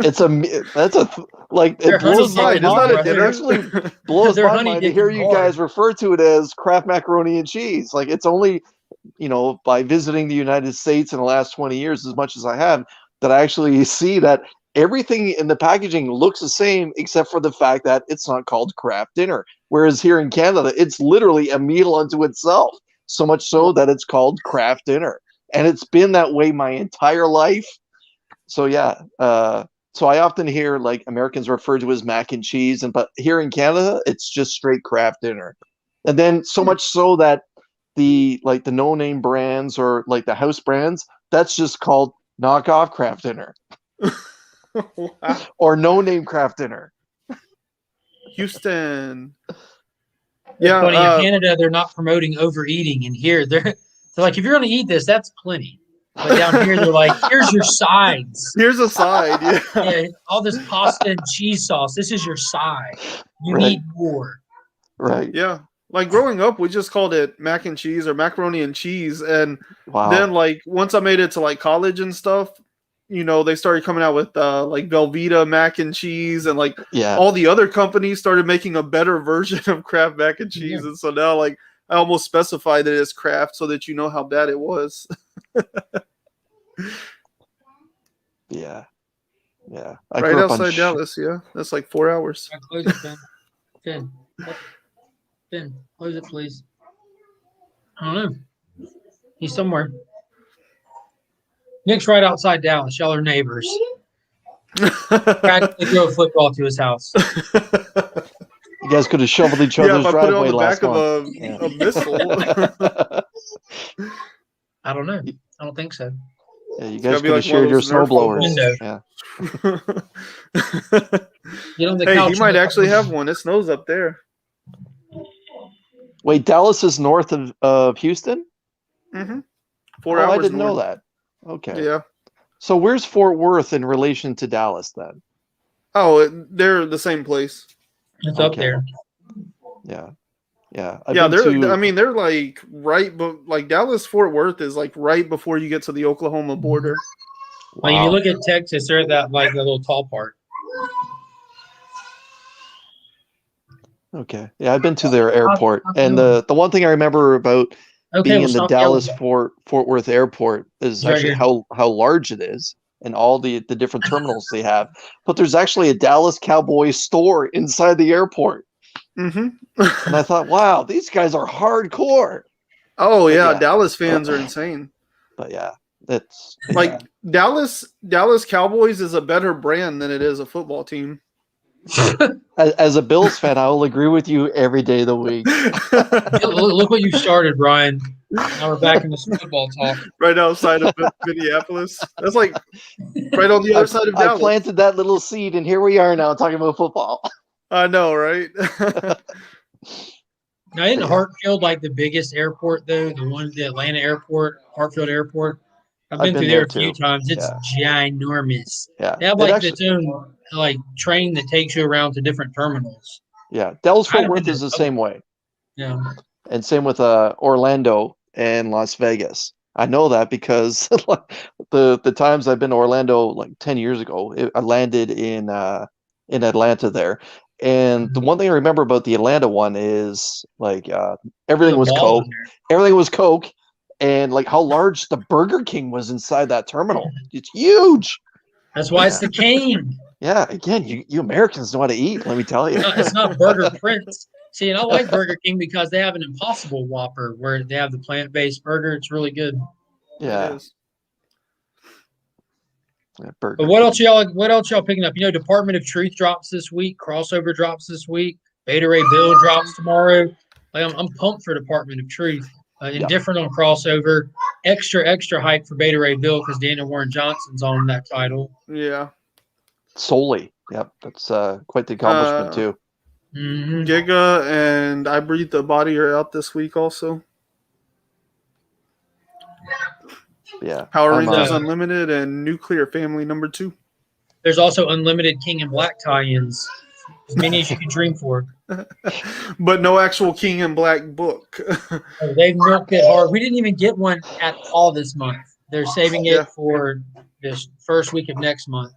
It blows my mind. It's not a dinner. It actually blows my mind to hear you guys refer to it as Kraft macaroni and cheese. Like it's only, by visiting the United States in the last 20 years, as much as I have, that I actually see that everything in the packaging looks the same, except for the fact that it's not called Kraft dinner. Whereas here in Canada, it's literally a meal unto itself. So much so that it's called Kraft dinner. And it's been that way my entire life. So yeah, so I often hear like Americans refer to as mac and cheese, but here in Canada, it's just straight Kraft dinner. And then so much so that the no-name brands or like the house brands, that's just called knockoff Kraft dinner. Wow. Or no-name Kraft dinner. Houston. Yeah, funny. In Canada, they're not promoting overeating, and here they're like, if you're going to eat this, that's plenty. But down here, they're like, here's your sides. Here's a side, yeah. All this pasta and cheese sauce. This is your side. You need more. Right. Yeah. Like growing up, we just called it mac and cheese or macaroni and cheese. And then like once I made it to like college and stuff, they started coming out with like Velveeta mac and cheese and like all the other companies started making a better version of Kraft mac and cheese. And so now like I almost specified that it's Kraft so that you know how bad it was. Yeah. Right outside Dallas, that's like 4 hours. Close it, Ben. Ben, close it, please. I don't know. He's somewhere. Nick's right outside Dallas. Y'all are neighbors. Practically throw a football to his house. You guys could have shoveled each Yeah, other's if I put it on driveway the last back of month. a missile. I don't know. I don't think so. Yeah, you gotta guys be could have like one of shared your those Nerf snowblowers. footballs. Yeah. Get on the Hey, couch. he might actually have one. It snows up there. Wait, Dallas is north of Houston? Mm-hmm. Oh, 4 hours I didn't know north. that. Okay. Yeah. So where's Fort Worth in relation to Dallas then? Oh, they're the same place. It's up Okay. there. Yeah. Yeah. They're like right, but like Dallas Fort Worth is like right before you get to the Oklahoma border. Like if you look at Texas, they're at that like the little tall part. Okay. Yeah, I've been to their airport, and the one thing I remember about being in the Dallas Fort Worth airport is Right actually here. how large it is and all the different terminals they have. But there's actually a Dallas Cowboys store inside the airport, Mm-hmm. and I thought, wow, these guys are hardcore. Oh yeah, yeah. Dallas fans are insane. But yeah, it's Like Dallas Cowboys is a better brand than it is a football team. as a Bills fan, I will agree with you every day of the week. Look what you started, Brian. Now we're back in this football talk. Right outside of Minneapolis. That's like right on the other side of Dallas. I planted that little seed, and here we are now talking about football. I know, right? Now, isn't Hartfield like the biggest airport though? The Atlanta airport, Hartfield Airport. I've been through there a few times. It's ginormous. Yeah, they have like its own like train that takes you around to different terminals. Yeah, Dallas Fort Worth is the same way. Yeah, and same with Orlando and Las Vegas. I know that because the times I've been to Orlando like 10 years ago, I landed in Atlanta there. And the one thing I remember about the Atlanta one is like everything was Coke. Everything was Coke, and like how large the Burger King was inside that terminal. It's huge. That's why it's the king. Yeah, again, you Americans know how to eat. Let me tell you, it's not Burger Prince. See, and I like Burger King because they have an Impossible Whopper where they have the plant-based burger. It's really good. Yeah. But what else y'all picking up? You know, Department of Truth drops this week. Crossover drops this week. Beta Ray Bill drops tomorrow. Like I'm pumped for Department of Truth. Indifferent on Crossover. Extra hype for Beta Ray Bill because Daniel Warren Johnson's on that title. Yeah. Solely. Yep. That's quite the accomplishment too. Mm-hmm. Giga and I Breathe the Body are out this week also. Yeah. Power Rangers Unlimited and Nuclear Family #2. There's also Unlimited King and Black tie-ins. As many as you can dream for. But no actual King in Black book. They've milked it hard. We didn't even get one at all this month. They're saving it for this first week of next month.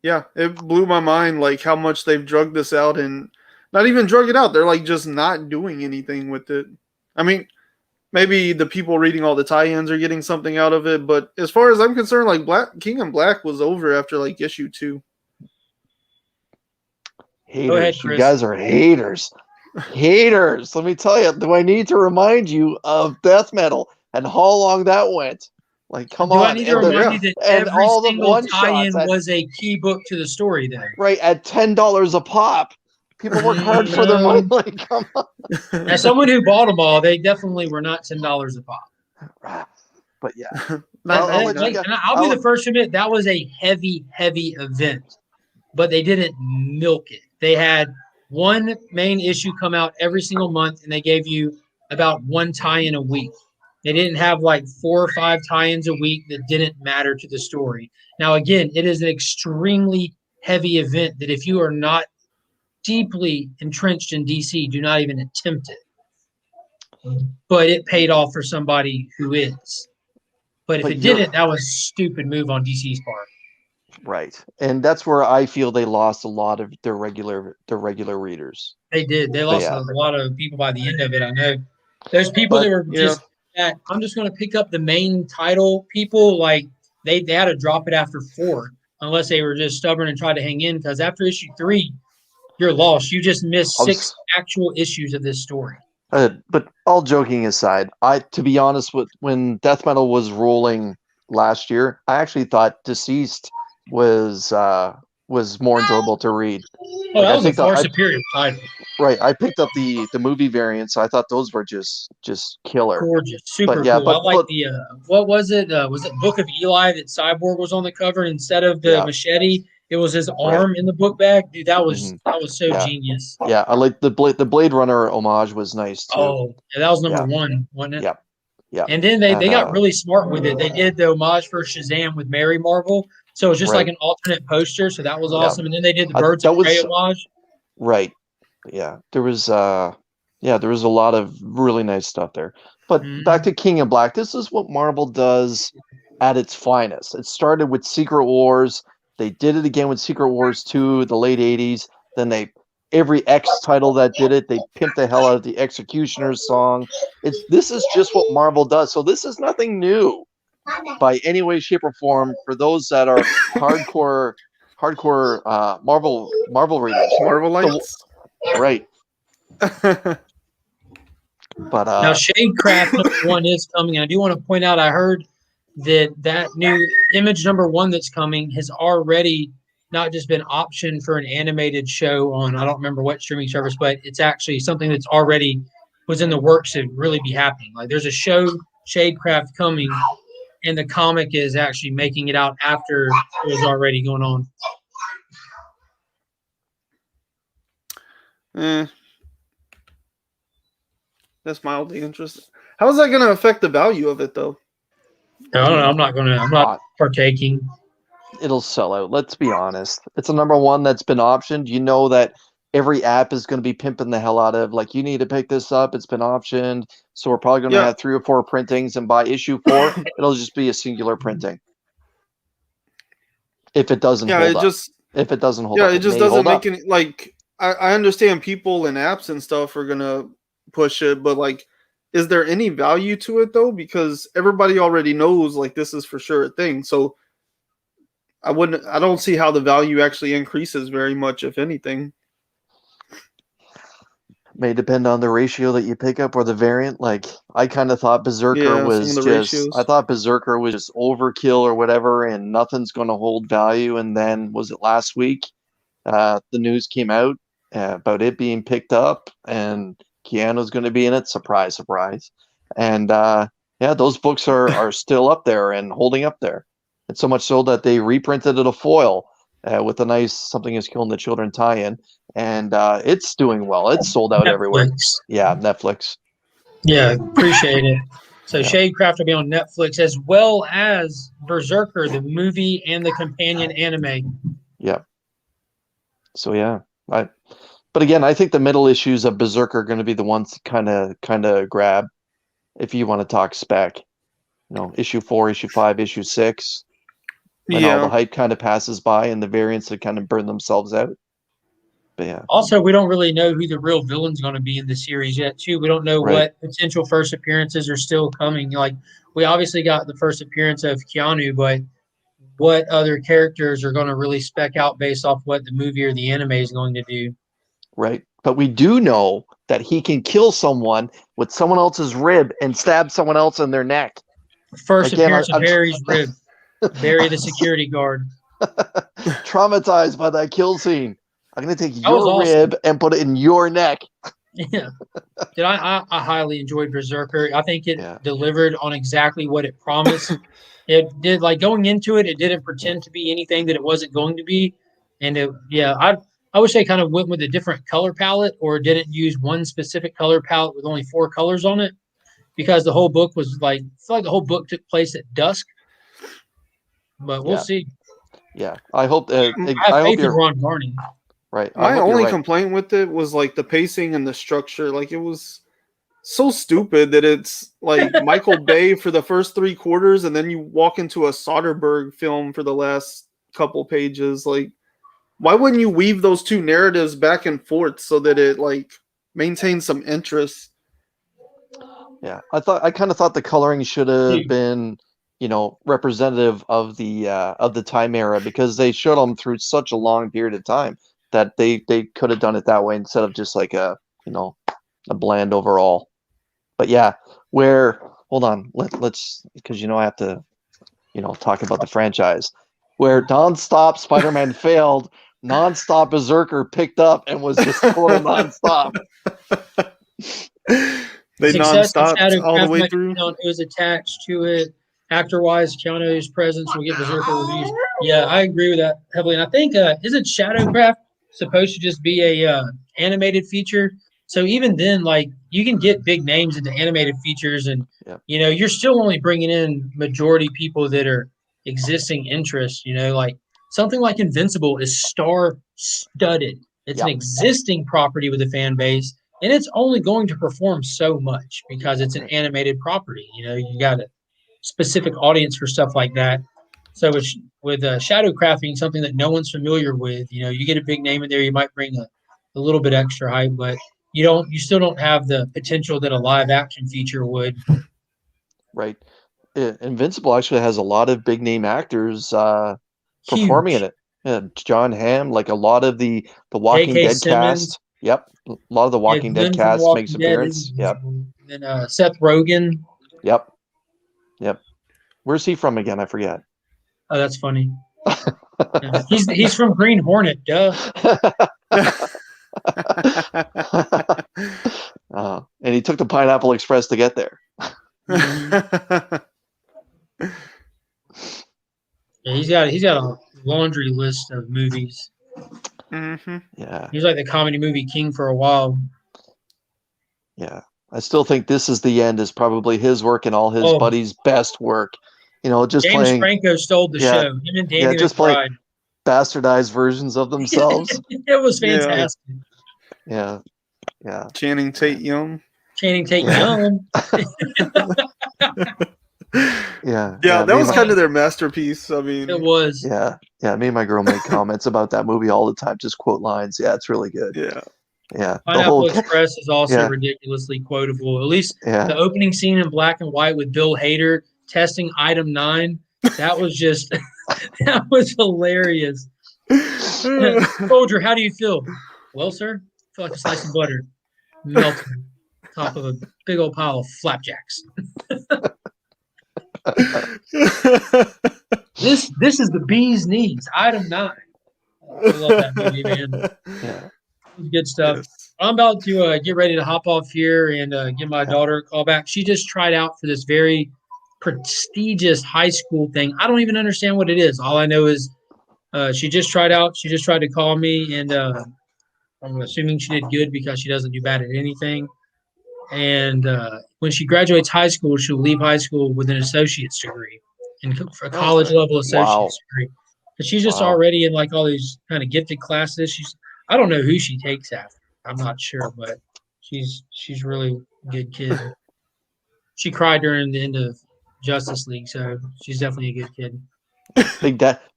Yeah, it blew my mind like how much they've drugged this out and not even drug it out. They're like just not doing anything with it. I mean, maybe the people reading all the tie-ins are getting something out of it, but as far as I'm concerned, like King in Black was over after like issue 2. Haters. Go ahead, Chris. You guys are haters. Haters. Let me tell you, do I need to remind you of death metal and how long that went? Like, come on. Do I need to remind you that every single tie-in was a key book to the story there? Right, at $10 a pop. People work hard for their money. Like, come on. As someone who bought them all, they definitely were not $10 a pop. But yeah. I'll be the first to admit that was a heavy event. But they didn't milk it. They had one main issue come out every single month, and they gave you about one tie-in a week. They didn't have like 4 or 5 tie-ins a week that didn't matter to the story. Now, again, it is an extremely heavy event that if you are not deeply entrenched in DC, do not even attempt it. But it paid off for somebody who is. But if it didn't, that was a stupid move on DC's part. Right. And that's where I feel they lost a lot of their regular readers. They did. They lost a lot of people by the end of it, I know. There's people that were just that I'm just going to pick up the main title people. Like they had to drop it after 4 unless they were just stubborn and tried to hang in, because after issue 3, you're lost. You just missed 6 actual issues of this story. But all joking aside, to be honest, when Death Metal was rolling last year, I actually thought Deceased was more enjoyable to read. Oh, Like that I was a think far superior title. right, I picked up the movie variants. So I thought those were just killer. Gorgeous, But super yeah, cool. I like but the what was it? Was it Book of Eli that Cyborg was on the cover instead of the yeah, machete? It was his right. arm in the book bag. Dude, that was Mhm. so Yeah. genius. Yeah, I like the Blade Runner homage was nice too. Oh, yeah, that was number Yeah. one, wasn't it? Yeah. Yeah. And then they And got really smart with it. They did the homage for Shazam with Mary Marvel. So it's just like right. an alternate poster. So that was Yeah. awesome. And then they did the Birds That of Prey was homage. right. Yeah. There was a lot of really nice stuff there. But back Mhm. to King in Black, this is what Marvel does at its finest. It started with Secret Wars. They did it again with Secret Wars 2, the late 80s. Then every X title that did it, they pimped the hell out of the Executioner's song. This is just what Marvel does. So this is nothing new by any way, shape, or form for those that are hardcore Marvel readers. So, Marvelites. right. But Now, Shadecraft #1 is coming. And I do want to point out, I heard that new Image #1 that's coming has already not just been optioned for an animated show on, I don't remember what streaming service, but it's actually something that's already was in the works to really be happening. Like there's a show, Shadecraft, coming, and the comic is actually making it out after it was already going on. That's mildly interesting. How is that going to affect the value of it, though? I don't know. I'm not partaking. It'll sell out. Let's be honest. It's a #1 that's been optioned. You know that every app is going to be pimping the hell out of, like, you need to pick this up. It's been optioned. So we're probably going to have 3 or 4 printings, and by issue 4, it'll just be a singular printing. If it doesn't hold up. If it doesn't hold up. Yeah, it just doesn't make any, like, I understand people and apps and stuff are going to push it, but, like, is there any value to it, though? Because everybody already knows, like, this is for sure a thing. So I don't see how the value actually increases very much, if anything. May depend on the ratio that you pick up or the variant. Like, I kind of thought Berserker was just overkill or whatever, and nothing's going to hold value. And then, was it last week? The news came out about it being picked up, and Keanu's going to be in it. Surprise, surprise. And those books are still up there and holding up there. It's so much so that they reprinted it a foil with a nice Something is Killing the Children tie-in, and it's doing well. It's sold out everywhere. Yeah, Netflix. Yeah, appreciate it. So Shadecraft will be on Netflix, as well as Berserker, the movie and the companion anime. Yeah. So but again, I think the middle issues of Berserker are going to be the ones to kind of grab if you want to talk spec. Issue 4, issue 5, issue 6. When all the hype kind of passes by and the variants that kind of burn themselves out. But yeah. Also, we don't really know who the real villain's going to be in the series yet, too. We don't know what potential first appearances are still coming. Like, we obviously got the first appearance of Keanu, but what other characters are going to really spec out based off what the movie or the anime is going to do? Right. But we do know that he can kill someone with someone else's rib and stab someone else in their neck. First appearance of Barry's rib. Barry, the security guard. Traumatized by that kill scene. I'm going to take your rib and put it in your neck. Yeah. I highly enjoyed Berserker. I think it delivered on exactly what it promised. It did, like, going into it, it didn't pretend to be anything that it wasn't going to be. And I wish they kind of went with a different color palette or didn't use one specific color palette with only 4 colors on it, because the whole book was like, I feel like the whole book took place at dusk. But we'll see. Yeah, I hope. I have faith in Ron Garney. Right. My only complaint with it was like the pacing and the structure. Like, it was so stupid that it's like Michael Bay for the first 3 quarters, and then you walk into a Soderbergh film for the last couple pages. Like, why wouldn't you weave those 2 narratives back and forth so that it like maintains some interest? Yeah, I kind of thought the coloring should have been, representative of the time era, because they showed them through such a long period of time that they could have done it that way instead of just like a a blend overall. But yeah, hold on, let's because I have to talk about the franchise where nonstop Spider-Man failed, nonstop Berserker picked up and was just total nonstop. They Success in non-stopped all the Shadowcraft way might through. count who's attached to it. Actor-wise, Keanu's presence will get Berserker reviews. Yeah, I agree with that heavily. And I think isn't Shadowcraft supposed to just be a animated feature? So even then, like you can get big names into animated features, and you're still only bringing in majority people that are existing interests. Like something like Invincible is star-studded. It's an existing property with a fan base. And it's only going to perform so much because it's an animated property. You got a specific audience for stuff like that. So with shadow crafting, something that no one's familiar with, you get a big name in there, you might bring a little bit extra hype, but you still don't have the potential that a live action feature would. Right. Invincible actually has a lot of big name actors performing in it. Yeah, John Hamm, like a lot of the Walking J.K. Dead Simmons. cast. Yep. A lot of the Walking Dead cast makes appearance. Yep. And Seth Rogen. Yep. Where's he from again? I forget. Oh, that's funny. He's from Green Hornet, duh. And he took the Pineapple Express to get there. Yeah, he's got a laundry list of movies. Mm-hmm. Yeah. He's like the comedy movie king for a while. Yeah. I still think This Is the End is probably his work and all his buddies' best work. Just James playing Franco stole the show. Him and Danny just playing bastardized versions of themselves. It was fantastic. Yeah. Channing Tatum. Channing Tatum. Yeah, that was kind of their masterpiece. I mean, it was. Yeah. Me and my girl make comments about that movie all the time. Just quote lines. Yeah, it's really good. Yeah. Pineapple Express is also ridiculously quotable. At least the opening scene in black and white with Bill Hader testing item 9. That was just that was hilarious. Soldier, how do you feel? Well, sir, I feel like a slice of butter melting on top of a big old pile of flapjacks. This is the bee's knees. Item 9. I love that movie, man. Yeah. Good stuff. Yes. I'm about to get ready to hop off here and give my daughter a call back. She just tried out for this very prestigious high school thing. I don't even understand what it is. All I know is she just tried out. She just tried to call me, and I'm assuming she did good because she doesn't do bad at anything. And when she graduates high school, she'll leave high school with an associate's degree, for a college level associate's degree. But she's just already in like all these kind of gifted classes. I don't know who she takes after. I'm not sure, but she's really a good kid. She cried during the end of Justice League, so she's definitely a good kid.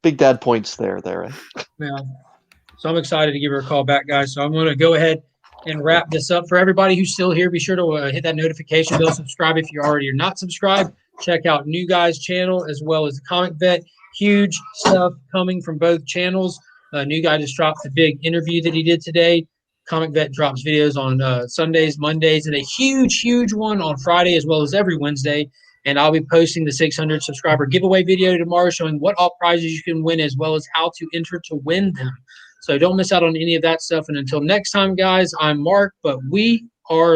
Big dad points there. Yeah. So I'm excited to give her a call back, guys. So I'm going to go ahead and wrap this up. For everybody who's still here, be sure to hit that notification bell, subscribe if you already are not subscribed. Check out New Guy's channel as well as the Comic Vet. Huge stuff coming from both channels. New Guy just dropped the big interview that he did today. Comic Vet drops videos on Sundays, Mondays, and a huge one on Friday as well as every Wednesday. And I'll be posting the 600 subscriber giveaway video tomorrow showing what all prizes you can win as well as how to enter to win them. So don't miss out on any of that stuff. And until next time, guys, I'm Mark, but we are